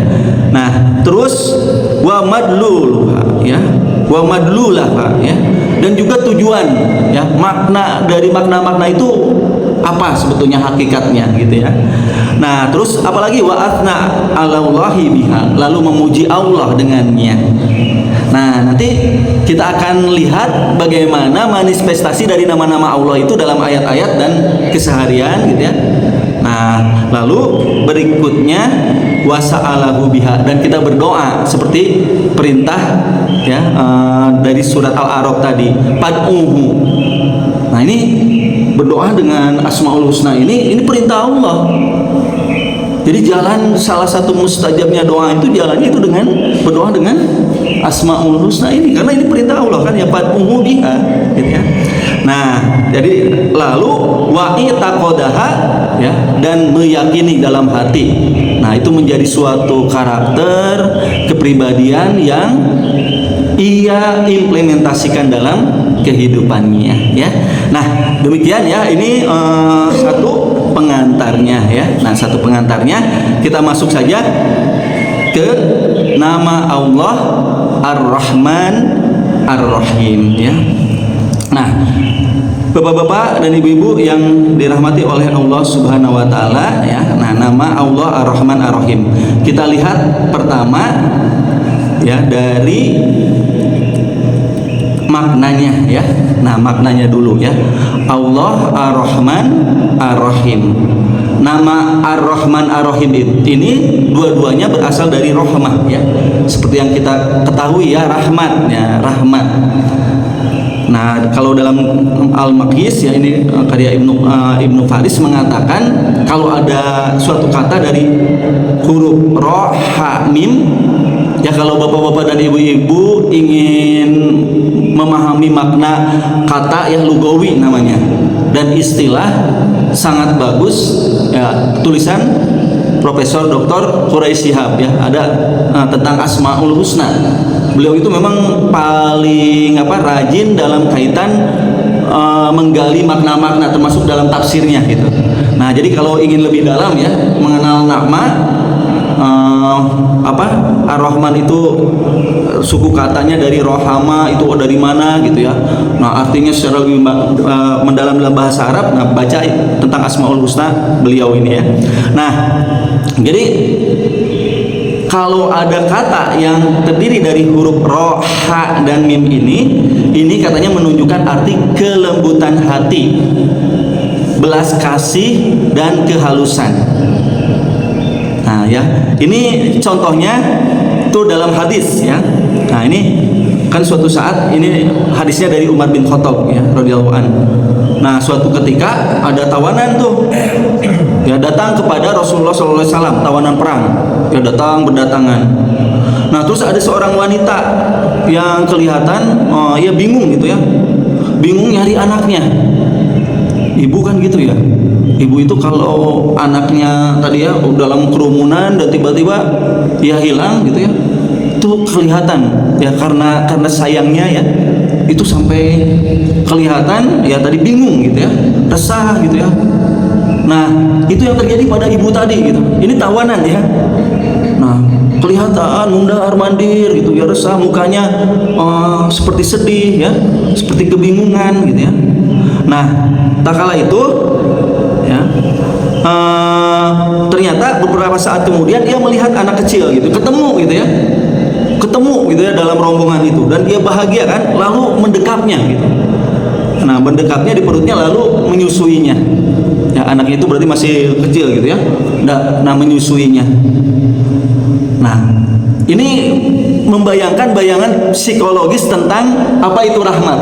Nah terus wa madluluha ya, wa madlulaha ya, dan juga tujuan ya, makna dari makna-makna itu apa sebetulnya hakikatnya gitu ya. Nah terus apalagi wa athna alallahi biha, lalu memuji Allah dengannya. Nah nanti kita akan lihat bagaimana manifestasi dari nama-nama Allah itu dalam ayat-ayat dan keseharian gitu ya. Nah lalu berikutnya wasa'alahu biha, dan kita berdoa seperti perintah ya dari surat Al-A'raf tadi, pad'uhu. Nah ini berdoa dengan Asmaul Husna ini perintah Allah. Jadi jalan salah satu mustajabnya doa itu jalannya itu dengan berdoa dengan Asmaul Husna ini, karena ini perintah Allah kan ya, pad'uhu biha gitu ya. Nah jadi lalu wa'itaqadaha ya, dan meyakini dalam hati. Nah itu menjadi suatu karakter kepribadian yang ia implementasikan dalam kehidupannya ya. Nah demikian ya, ini satu pengantarnya ya. Nah satu pengantarnya, kita masuk saja ke nama Allah Ar-Rahman Ar-Rahim ya. Nah bapak-bapak dan ibu-ibu yang dirahmati oleh Allah Subhanahu wa taala ya. Nah nama Allah Ar-Rahman Ar-Rahim, kita lihat pertama ya dari maknanya ya. Nah maknanya dulu ya, Allah Ar-Rahman Ar-Rahim. Nama Ar-Rahman Ar-Rahim ini dua-duanya berasal dari rahmah ya, seperti yang kita ketahui ya, rahmat ya, rahmat. Nah kalau dalam Al-Maqyis ya, ini karya Ibnu Faris mengatakan kalau ada suatu kata dari huruf ra, ha, mim ya, kalau bapak-bapak dan ibu-ibu ingin memahami makna kata yang lugawi namanya dan istilah sangat bagus ya, tulisan Profesor Dr. Quraisy Shihab ya, ada tentang Asmaul Husna. Beliau itu memang paling rajin dalam kaitan menggali makna-makna termasuk dalam tafsirnya gitu. Nah, jadi kalau ingin lebih dalam ya mengenal nama Ar-Rahman itu suku katanya dari rohama, itu dari mana gitu ya. Nah, artinya secara lebih mendalam dalam bahasa Arab, nah baca tentang Asmaul Husna beliau ini ya. Nah, jadi kalau ada kata yang terdiri dari huruf ro, ha, dan mim ini katanya menunjukkan arti kelembutan hati, belas kasih, dan kehalusan. Nah ya, ini contohnya tuh dalam hadis ya. Nah ini kan suatu saat, ini hadisnya dari Umar bin Khattab ya radhiyallahu anhu. Nah suatu ketika ada tawanan tuh ya datang kepada Rasulullah SAW, tawanan perang ya, berdatangan. Nah terus ada seorang wanita yang kelihatan ya bingung gitu ya, bingung nyari anaknya. Ibu kan gitu ya, ibu itu kalau anaknya tadi ya dalam kerumunan dan tiba-tiba ya hilang gitu ya, itu kelihatan ya, karena sayangnya ya itu sampai kelihatan ya tadi bingung gitu ya, resah gitu ya. Nah itu yang terjadi pada ibu tadi gitu, ini tawanan ya. Nah kelihatan mundar mandir gitu ya, resah, mukanya seperti sedih ya, seperti kebingungan gitu ya. Nah tak kala itu ya ternyata beberapa saat kemudian dia melihat anak kecil gitu, ketemu gitu ya dalam rombongan itu, dan dia bahagia kan, lalu mendekapnya gitu. Nah mendekapnya di perutnya lalu menyusuinya ya, anaknya itu berarti masih kecil gitu ya. Nah menyusuinya. Nah ini membayangkan bayangan psikologis tentang apa itu rahmat.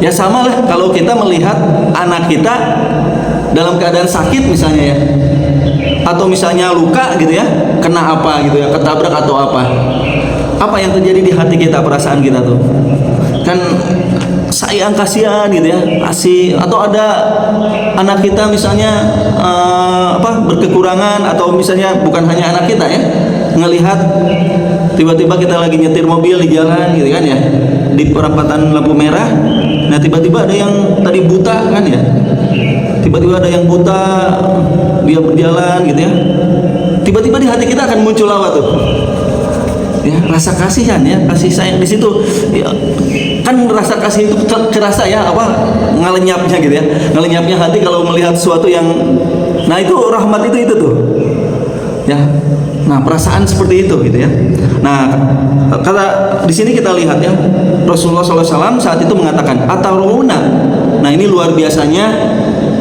Ya sama lah kalau kita melihat anak kita dalam keadaan sakit misalnya ya, atau misalnya luka gitu ya, kena apa gitu ya, ketabrak atau apa yang terjadi di hati kita, perasaan kita tuh kan sayang, kasihan gitu ya, kasih. Atau ada anak kita misalnya berkekurangan, atau misalnya bukan hanya anak kita ya, ngelihat tiba-tiba kita lagi nyetir mobil di jalan gitu kan ya, di perempatan lampu merah, nah tiba-tiba ada yang tadi buta kan ya, tiba-tiba ada yang buta, dia berjalan gitu ya, tiba-tiba di hati kita akan muncul apa tuh ya, rasa kasihan ya, kasih sayang di situ ya, kan rasa kasih itu kerasa ya, ngelenyapnya gitu ya, ngelenyapnya hati kalau melihat sesuatu yang, nah itu rahmat itu tuh ya. Nah perasaan seperti itu gitu ya. Nah kata di sini kita lihat ya, Rasulullah SAW saat itu mengatakan atarawuna. Nah ini luar biasanya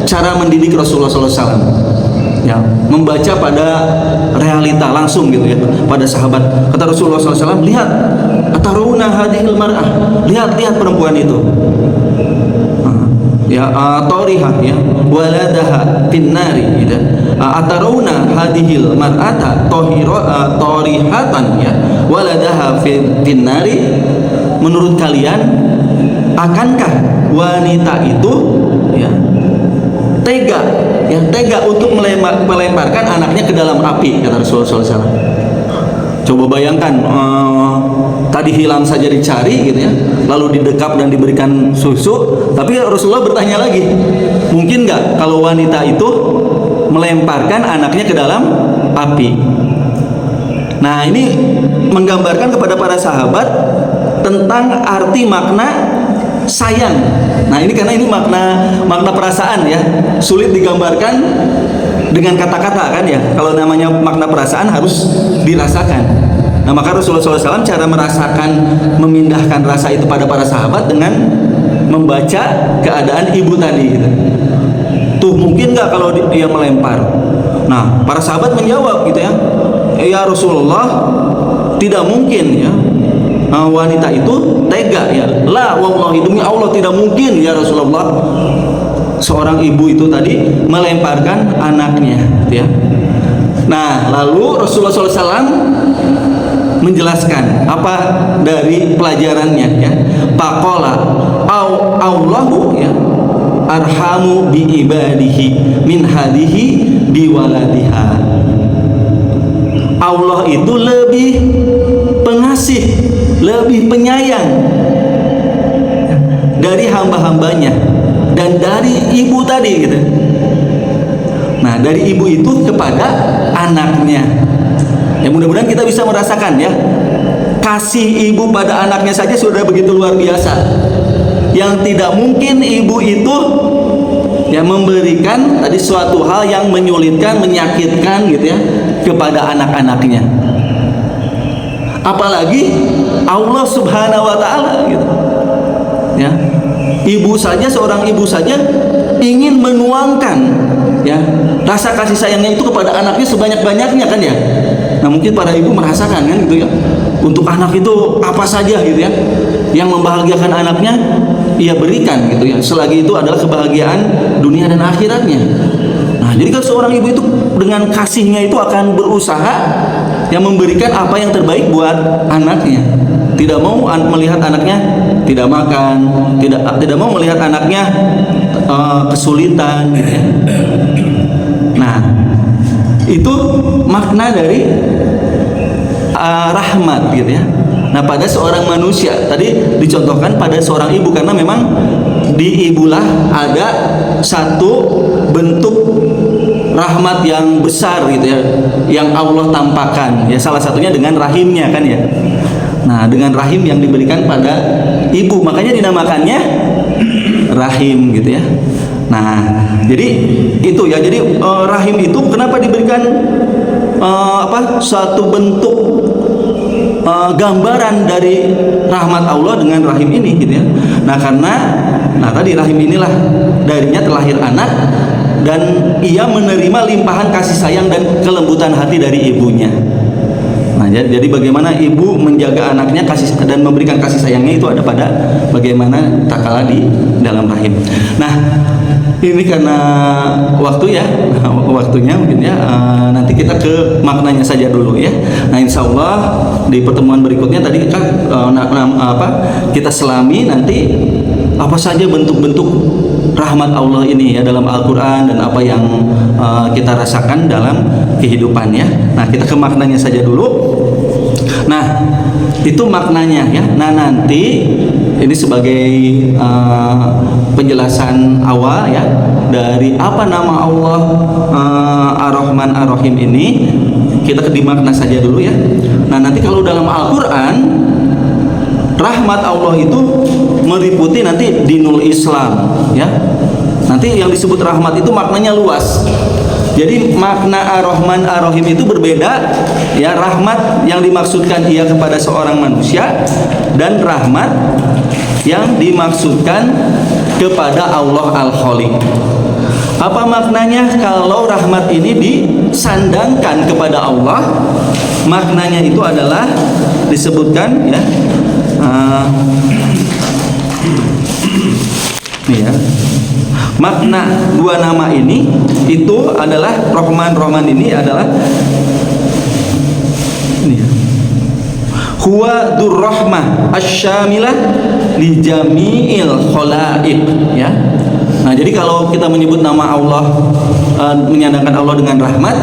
cara mendidik Rasulullah SAW ya, membaca pada realita langsung gitu ya, pada sahabat. Kata Rasulullah SAW, lihat atarawuna hadhil mar'ah, lihat perempuan itu ya, torihah ya, waladaha finnari gitu. Atarawna hadhil mar'ata torihatan ya, waladaha finnari, menurut kalian akankah wanita itu ya tega untuk melemparkan anaknya ke dalam api, kata Rasulullah SAW. Coba bayangkan, tadi hilang saja dicari gitu ya, lalu didekap dan diberikan susu, tapi Rasulullah bertanya lagi, mungkin nggak kalau wanita itu melemparkan anaknya ke dalam api? Nah ini menggambarkan kepada para sahabat tentang arti makna sayang. Nah ini karena ini makna perasaan ya, sulit digambarkan dengan kata-kata kan ya, kalau namanya makna perasaan harus dirasakan. Nah maka Rasulullah SAW cara merasakan, memindahkan rasa itu pada para sahabat dengan membaca keadaan ibu tadi gitu. Tuh mungkin nggak kalau dia melempar? Nah para sahabat menjawab gitu ya, ya Rasulullah, tidak mungkin ya, wanita itu tega ya, la wallahi, demi Allah tidak mungkin ya Rasulullah, seorang ibu itu tadi melemparkan anaknya ya. Nah lalu Rasulullah SAW menjelaskan apa dari pelajarannya ya, faqala Allahu ya, bi ibadihi min hadihi biwaladiha. Allah itu lebih pengasih, lebih penyayang dari hamba-hambanya dan dari ibu tadi gitu. Nah, dari ibu itu kepada anaknya. Ya, mudah-mudahan kita bisa merasakan ya, kasih ibu pada anaknya saja sudah begitu luar biasa. Yang tidak mungkin ibu itu ya memberikan tadi suatu hal yang menyulitkan, menyakitkan gitu ya kepada anak-anaknya. Apalagi Allah Subhanahu wa taala gitu. Ya. Ibu saja, seorang ibu saja ingin menuangkan ya rasa kasih sayangnya itu kepada anaknya sebanyak-banyaknya kan ya. Nah, mungkin para ibu merasakan kan gitu ya. Untuk anak itu apa saja gitu ya yang membahagiakan anaknya ia berikan gitu ya. Selagi itu adalah kebahagiaan dunia dan akhiratnya. Nah, jadi kan seorang ibu itu dengan kasihnya itu akan berusaha yang memberikan apa yang terbaik buat anaknya. Tidak mau melihat anaknya tidak makan, tidak mau melihat anaknya kesulitan gitu ya. Nah, itu makna dari rahmat gitu ya. Nah, pada seorang manusia tadi dicontohkan pada seorang ibu karena memang di ibulah ada satu bentuk rahmat yang besar gitu ya yang Allah tampakkan ya, salah satunya dengan rahimnya kan ya. Nah, dengan rahim yang diberikan pada ibu makanya dinamakannya rahim gitu ya. Nah, jadi itu ya, jadi rahim itu kenapa diberikan suatu bentuk gambaran dari rahmat Allah dengan rahim ini gitu ya. Nah, karena tadi rahim inilah darinya terlahir anak dan ia menerima limpahan kasih sayang dan kelembutan hati dari ibunya. Nah, jadi bagaimana ibu menjaga anaknya kasih dan memberikan kasih sayangnya itu ada pada bagaimana takala di dalam rahim. Nah, ini karena waktu ya, waktunya mungkin ya, nanti kita ke maknanya saja dulu ya. Nah, insya Allah di pertemuan berikutnya tadi kan kita selami nanti apa saja bentuk-bentuk rahmat Allah ini ya dalam Al-Quran dan apa yang kita rasakan dalam kehidupan ya. Nah, kita ke maknanya saja dulu. Nah, itu maknanya ya. Nah, nanti ini sebagai penjelasan awal ya dari apa nama Allah Ar-Rahman Ar-Rahim ini, kita ke makna saja dulu ya. Nah, nanti kalau dalam Al-Quran rahmat Allah itu meliputi nanti dinul Islam ya. Nanti yang disebut rahmat itu maknanya luas. Jadi makna Ar-Rahman Ar-Rahim itu berbeda ya. Rahmat yang dimaksudkan ia kepada seorang manusia dan rahmat yang dimaksudkan kepada Allah Al-Khaliq. Apa maknanya kalau rahmat ini disandangkan kepada Allah? Maknanya itu adalah disebutkan ya. Ya. Makna dua nama ini itu adalah Rahman ini adalah ini ya. Huwa dzur-rahmah asy-syamilah li jami'il khalaiq ya. Nah, jadi kalau kita menyebut nama Allah, menyandangkan Allah dengan rahmat,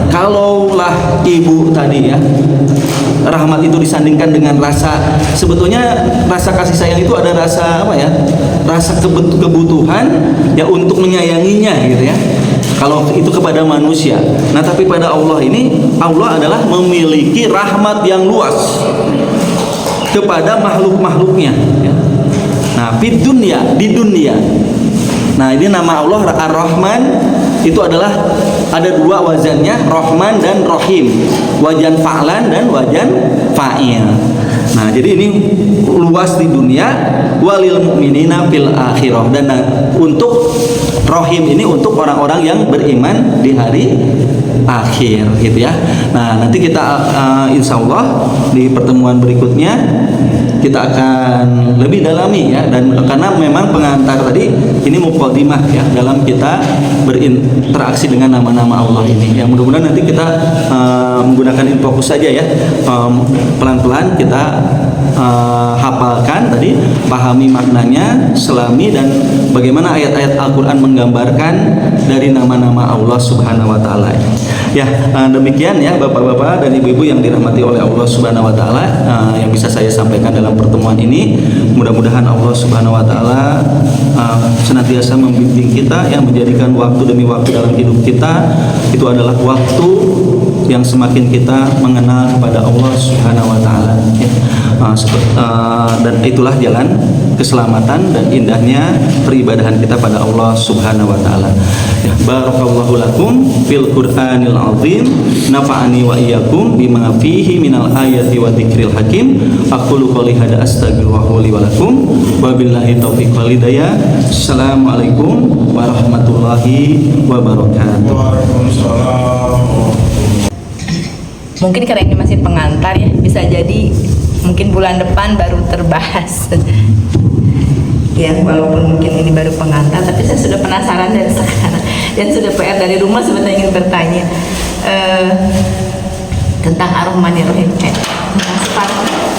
kalaulah ibu tadi ya, rahmat itu disandingkan dengan rasa, sebetulnya rasa kasih sayang itu ada rasa apa ya, rasa kebutuhan ya untuk menyayanginya gitu ya, kalau itu kepada manusia. Nah, tapi pada Allah ini, Allah adalah memiliki rahmat yang luas kepada makhluk-makhluknya ya. Nah, di dunia. Nah, ini nama Allah Ar-Rahman itu adalah ada dua wazannya, Rahman dan Rahim, wazan fa'lan dan wazan fa'il. Nah, jadi ini luas di dunia, walil mu'minina fil akhirah, dan untuk Rahim ini untuk orang-orang yang beriman di hari akhir gitu ya. Nah, nanti kita insya Allah di pertemuan berikutnya kita akan lebih dalami ya, dan karena memang pengantar tadi ini muqaddimah ya dalam kita berinteraksi dengan nama-nama Allah ini ya. Mudah-mudahan nanti kita menggunakan infokus saja ya, pelan-pelan kita hafalkan tadi, pahami maknanya, selami, dan bagaimana ayat-ayat Al-Quran menggambarkan dari nama-nama Allah Subhanahu wa taala. Ya, demikian ya Bapak-bapak dan Ibu-ibu yang dirahmati oleh Allah Subhanahu wa taala yang bisa saya sampaikan dalam pertemuan ini. Mudah-mudahan Allah Subhanahu wa taala senantiasa membimbing kita, yang menjadikan waktu demi waktu dalam hidup kita itu adalah waktu yang semakin kita mengenal kepada Allah Subhanahu wa taala. Dan itulah jalan keselamatan dan indahnya peribadahan kita pada Allah Subhanahu wa taala. Ya, barakallahu lakum fil Qur'anil azim, nafa'ani wa iyyakum bima fihi minal ayati wa dzikril hakim. Aqulu qouli hadza astaghfirullah li wa lakum wa billahi taufiq wal hidayah. Assalamualaikum warahmatullahi wabarakatuh. Mungkin karena ini masih pengantar ya, bisa jadi mungkin bulan depan baru terbahas. Ya, walaupun mungkin ini baru pengantar, tapi saya sudah penasaran dari sekarang dan sudah PR dari rumah sebetulnya ingin bertanya tentang Ar-Rahmanir-Rahim, tentang sifat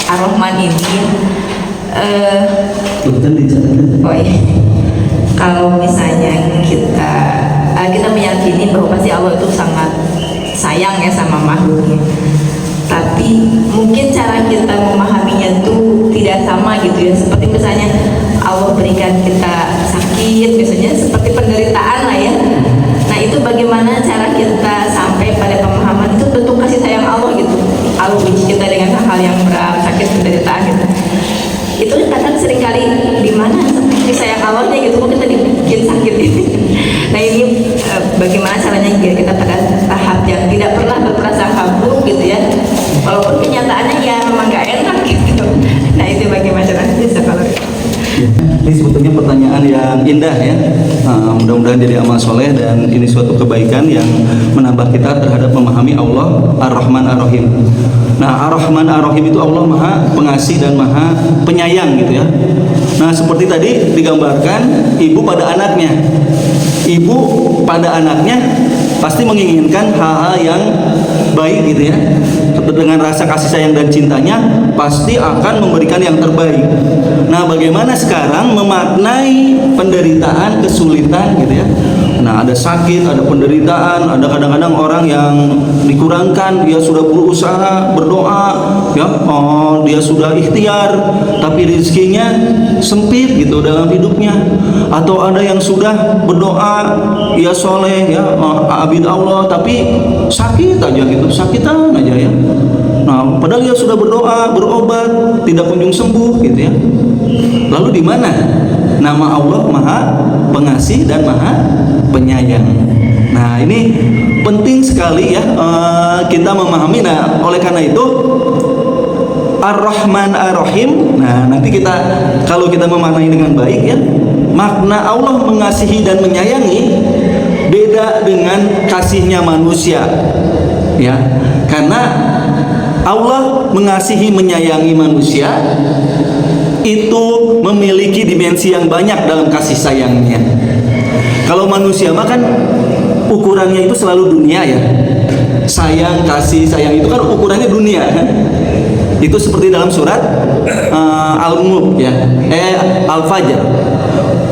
Ar-Rahman ini. Oh iya, kalau misalnya kita meyakini bahwa pasti Allah itu sangat sayang ya sama makhluknya, tapi mungkin cara kita memahaminya itu tidak sama gitu ya. Seperti misalnya Allah berikan kita sakit, biasanya seperti penderitaan lah ya. Nah, itu bagaimana cara kita sampai pada pemahaman itu bentuk kasih sayang Allah gitu. Allah uji kita dengan hal-hal yang berat, sakit, penderitaan gitu. Itu kadang seringkali di mana kasih sayang Allahnya gitu, kok kita dibikin sakit ini. Nah, ini bagaimana caranya biar kita pada tahap yang tidak pernah berprasangka buruk gitu ya, walaupun kenyataannya ya memang gak enak gitu. Nah, itu bagaimana caranya bisa kalau Ini sebetulnya pertanyaan yang indah ya. Mudah-mudahan jadi amal soleh dan ini suatu kebaikan yang menambah kita terhadap memahami Allah Ar-Rahman Ar-Rahim. Nah, Ar-Rahman Ar-Rahim itu Allah Maha Pengasih dan Maha Penyayang gitu ya. Nah, seperti tadi digambarkan ibu pada anaknya. Ibu pada anaknya pasti menginginkan hal-hal yang baik gitu ya. Dengan rasa kasih sayang dan cintanya pasti akan memberikan yang terbaik. Nah, bagaimana sekarang memaknai penderitaan, kesulitan gitu ya. Nah, ada sakit, ada penderitaan, ada kadang-kadang orang yang dikurangkan, dia sudah berusaha, berdoa ya, dia sudah ikhtiar tapi rezekinya sempit gitu dalam hidupnya. Atau ada yang sudah berdoa, ya soleh ya, abid Allah, tapi sakit aja gitu, sakitan aja ya. Nah, padahal dia sudah berdoa, berobat, tidak kunjung sembuh gitu ya. Lalu di mana nama Allah Maha Pengasih dan Maha Penyayang? Nah, ini penting sekali ya kita memahami. Nah, oleh karena itu Ar-Rahman Ar-Rahim. Nah, nanti kalau kita memaknai dengan baik ya, makna Allah mengasihi dan menyayangi beda dengan kasihnya manusia ya. Karena Allah mengasihi menyayangi manusia itu memiliki dimensi yang banyak dalam kasih sayangnya. Kalau manusia mah kan ukurannya itu selalu dunia ya. Sayang, kasih sayang itu kan ukurannya dunia kan. Itu seperti dalam surat Al-Mulk ya, Al-Fajr.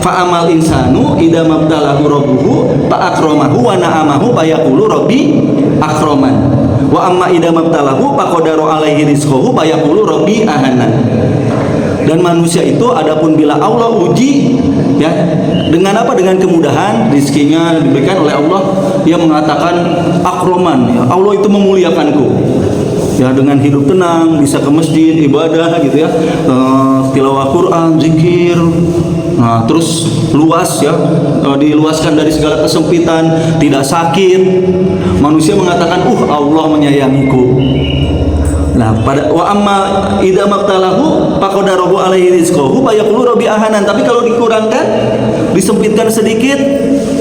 Fa'amal insanu idza mabtalahu rabbuhu fa akramahu wa na'amahu fa yaqulu rabbi akraman. Wa amma idza mabtalahu fa qadara alaihi rizqahu fa yaqulu rabbi ahana. Dan manusia itu adapun bila Allah uji ya dengan apa? Dengan kemudahan, rizkinya diberikan oleh Allah, dia mengatakan akraman ya, Allah itu memuliakanku. Ya, dengan hidup tenang, bisa ke masjid, ibadah gitu ya, tilawah Quran, zikir. Nah, terus luas ya, diluaskan dari segala kesempitan, tidak sakit. Manusia mengatakan, Allah menyayangiku. Nah, pada wa amma idza mabtalahu faqadarahu alaihi rizqahu fa yaqulu rabbi ahanan. Tapi kalau dikurangkan, disempitkan sedikit,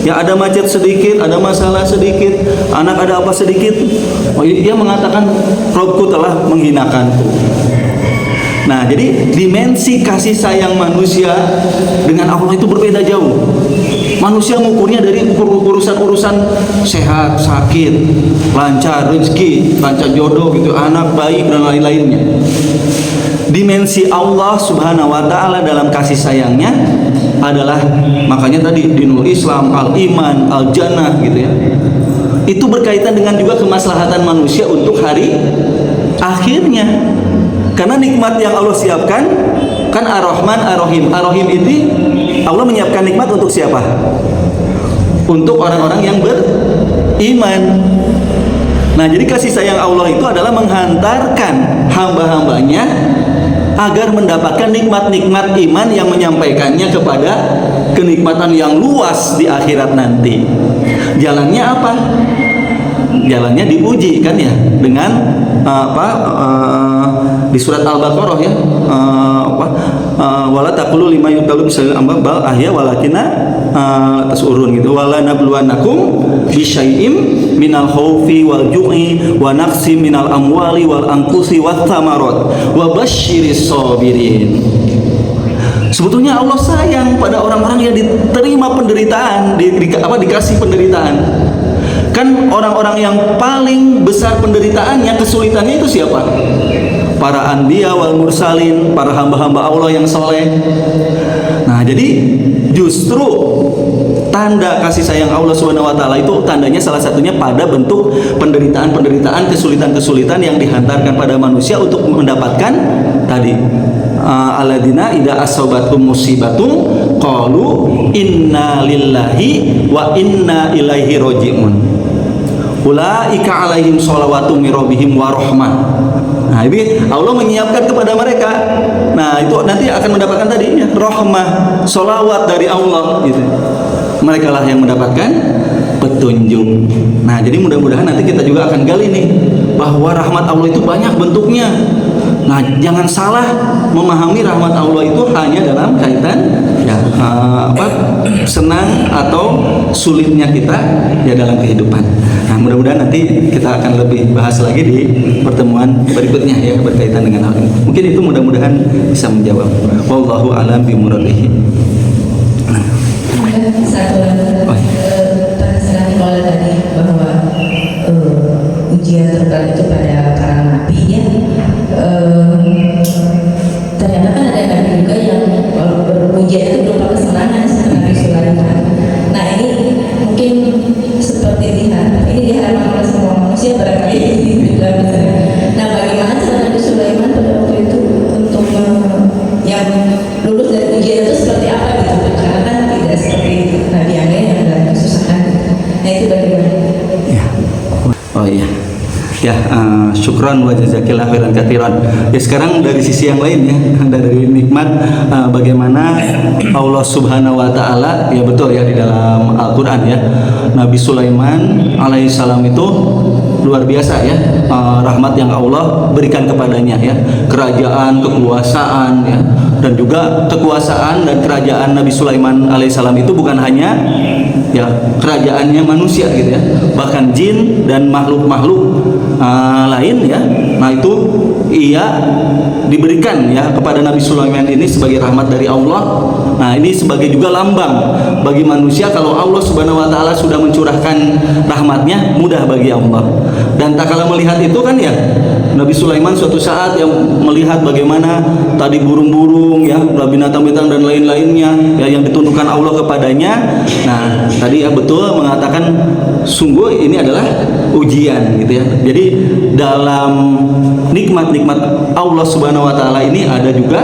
ya ada macet sedikit, ada masalah sedikit, anak ada apa sedikit, dia mengatakan Robku telah menghinakanku. Nah, jadi dimensi kasih sayang manusia dengan Allah itu berbeda jauh. Manusia mengukurnya dari urusan-urusan sehat, sakit, lancar rezeki, lancar jodoh gitu, anak baik dan lain-lainnya. Dimensi Allah Subhanahu wa taala dalam kasih sayangnya adalah, makanya tadi dinul Islam, al iman, al jannah gitu ya. Itu berkaitan dengan juga kemaslahatan manusia untuk hari akhirnya. Karena nikmat yang Allah siapkan kan Ar-Rahman Ar-Rahim. Ar-Rahim ini Allah menyiapkan nikmat untuk siapa? Untuk orang-orang yang beriman. Nah, jadi kasih sayang Allah itu adalah menghantarkan hamba-hambanya agar mendapatkan nikmat-nikmat iman yang menyampaikannya kepada kenikmatan yang luas di akhirat nanti. Jalannya apa? Jalannya diuji kan ya, dengan di surat Al-Baqarah ya, wala taqulu lima yuqalu bal ahya walakinna tasurun gitu, wala nabluwannakum bisyai'im minal khaufi wal ju'i wa naqsi minal amwali wal anfusi wath thamarat wa basyiris sabirin. Sebetulnya Allah sayang pada orang-orang yang diterima penderitaan, dikasih penderitaan. Kan orang-orang yang paling besar penderitaannya, kesulitannya itu siapa? Para anbiya wal mursalin, para hamba-hamba Allah yang soleh. Nah, jadi justru tanda kasih sayang Allah Subhanahu wa taala itu tandanya salah satunya pada bentuk penderitaan-penderitaan, kesulitan-kesulitan yang dihantarkan pada manusia untuk mendapatkan tadi alladzina idza asabatum musibatum qalu inna lillahi wa inna ilaihi raji'un. Ulaika alaihim sholawatu mir rabbihim wa rahmah. Nah, ini Allah menyiapkan kepada mereka. Nah, itu nanti akan mendapatkan tadi ya, rahmah, sholawat dari Allah gitu. Mereka lah yang mendapatkan petunjuk. Nah, jadi mudah-mudahan nanti kita juga akan gali nih bahwa rahmat Allah itu banyak bentuknya. Nah, jangan salah memahami rahmat Allah itu hanya dalam kaitan ya senang atau sulitnya kita ya dalam kehidupan. Nah, mudah-mudahan nanti kita akan lebih bahas lagi di pertemuan berikutnya ya berkaitan dengan hal ini. Mungkin itu mudah-mudahan bisa menjawab. Wallahu a'lam bimuradihi. Satu lagi terkesan kalau tadi bahwa ujian terberat itu pada para nabi ya, ternyata kan ada nabi juga yang berujian itu berupa kesenangan seperti Nabi Sulaiman. Nah, ini mungkin seperti ini diharapkan oleh semua manusia barangkali juga misalnya. Nah, bagaimana cara Nabi Sulaiman pada waktu itu untuk yang lulus dari ujian itu seperti apa gitu? Karena kan tidak seperti Nabi yang lain yang dalam kesusahan. Nah, itu bagaimana? Ya. Oh iya. Ya, syukran wa jazakillah khairan katsiran. Ya, sekarang dari sisi yang lain ya, dari nikmat bagaimana Allah Subhanahu wa taala ya betul ya di dalam Al-Qur'an ya. Nabi Sulaiman alaihissalam itu luar biasa ya, rahmat yang Allah berikan kepadanya ya, kerajaan, kekuasaan ya, dan juga kekuasaan dan kerajaan Nabi Sulaiman alaihissalam itu bukan hanya ya kerajaannya manusia gitu ya, bahkan jin dan makhluk-makhluk lain ya. Nah, itu ia diberikan ya kepada Nabi Sulaiman ini sebagai rahmat dari Allah. Nah, ini sebagai juga lambang bagi manusia kalau Allah Subhanahu wa taala sudah mencurahkan rahmatnya, mudah bagi Allah. Dan tak kala melihat itu kan ya, Nabi Sulaiman suatu saat yang melihat bagaimana tadi burung-burung ya, binatang-binatang dan lain-lainnya ya yang ditundukkan Allah kepadanya. Nah, tadi ya betul mengatakan sungguh ini adalah ujian gitu ya. Jadi dalam nikmat-nikmat Allah Subhanahu wa taala ini ada juga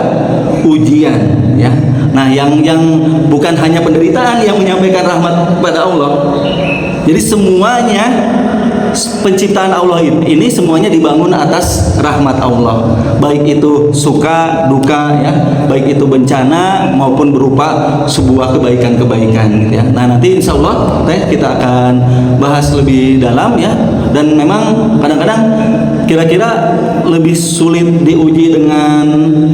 ujian ya. Nah, yang bukan hanya penderitaan yang menyampaikan rahmat kepada Allah. Jadi semuanya penciptaan Allah ini semuanya dibangun atas rahmat Allah, baik itu suka duka ya, baik itu bencana maupun berupa sebuah kebaikan-kebaikan gitu ya. Nah, nanti insya Allah kita akan bahas lebih dalam ya. Dan memang kadang-kadang kira-kira lebih sulit diuji dengan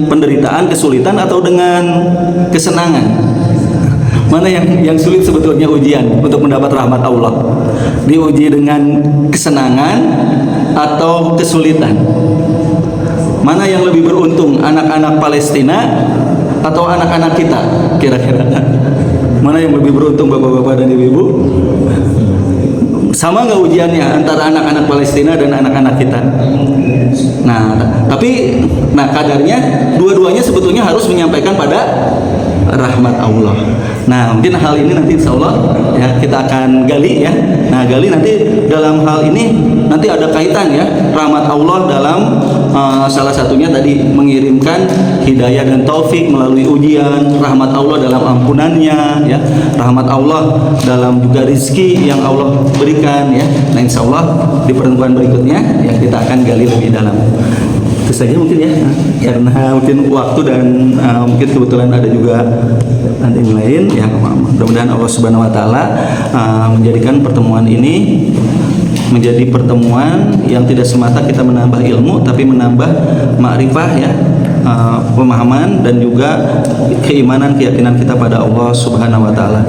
penderitaan, kesulitan atau dengan kesenangan. Mana yang sulit sebetulnya ujian untuk mendapat rahmat Allah? Diuji dengan kesenangan atau kesulitan? Mana yang lebih beruntung, anak-anak Palestina atau anak-anak kita? Kira-kira mana yang lebih beruntung, bapak-bapak dan ibu-ibu? Sama nggak ujiannya antara anak-anak Palestina dan anak-anak kita? Nah, tapi kadarnya dua-duanya sebetulnya harus menyampaikan pada rahmat rahmat Allah. Nah, mungkin hal ini nanti insya Allah ya kita akan gali ya. Nah, gali nanti dalam hal ini nanti ada kaitan ya, rahmat Allah dalam salah satunya tadi mengirimkan hidayah dan taufik melalui ujian, rahmat Allah dalam ampunannya ya, rahmat Allah dalam juga rizki yang Allah berikan ya. Nah, insya Allah di pertemuan berikutnya ya kita akan gali lebih dalam. Itu saja mungkin ya, karena mungkin waktu dan mungkin kebetulan ada juga nanti yang lain ya. Mudah-mudahan Allah Subhanahu Wa Taala menjadikan pertemuan ini menjadi pertemuan yang tidak semata kita menambah ilmu, tapi menambah ma'rifah ya, pemahaman dan juga keimanan, keyakinan kita pada Allah Subhanahu Wa Taala.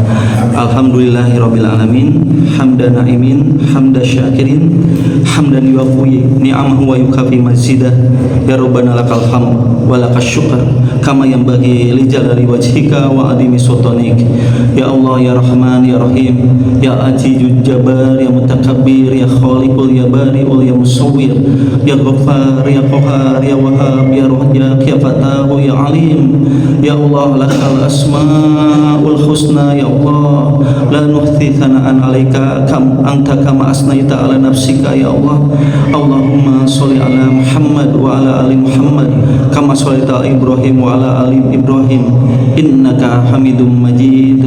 Alhamdulillahirabbil alamin, hamdan na'imin, hamdan syakirin, hamdan yuwafi ni'amahu wa yukafi mazidah. Ya Rabbana lakal hamd wa lakas syukr kama yanbaghi li jalali wajhika wa adimi sultanik. Ya Allah ya Rahman ya Rahim, ya Ajijul Jabbar, ya Mutakabbir, ya Khaliqul, ya Bari'ul, ya Musawwir, ya Ghaffar, ya Qahhar, ya Wahhab, ya Razzaq, ya Fatahu, ya Alim. Ya Allah lakal asmaul husna, ya Allah la nuhsi thana'an 'alaika kam anta kama asnaita 'ala nafsika. Ya Allah, Allahumma sholli 'ala Muhammad wa 'ala ali Muhammad kama shallaita 'ala Ibrahim wa 'ala ali Ibrahim innaka Hamidum Majid.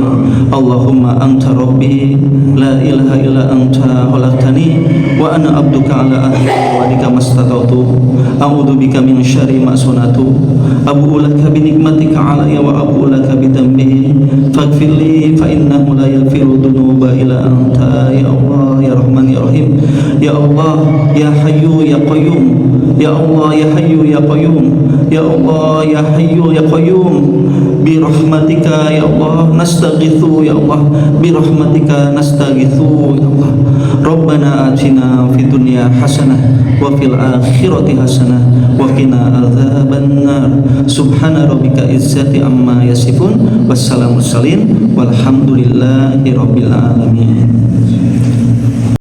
Allahumma anta rabbi la ilaha illa anta khalaqtani wa ana 'abduka 'ala ahdi wadika mastata'tu a'udzu bika min syarri ma sanatu abu'u laka bi nikmatika 'alayya wa abu'u laka bi dhanbi faghfirli fa innahu la yaghfiru dhunuba illa anta. Ya Allah ya Rahman ya Rahim, ya Allah ya Hayyu ya Qayyum, ya Allah ya Hayyu ya Qayyum, ya Allah ya Hayyu ya Qayyum, bi rahmatika ya Allah nastaghitsu, ya Allah bi rahmatika nastaghitsu. Ya Allah Rabbana atina fid dunya hasanah wa fil akhirati hasanah wa qina adzabannar. Subhana rabbika izzati amma yasifun wassalamu mursalin walhamdulillahi rabbil alamin.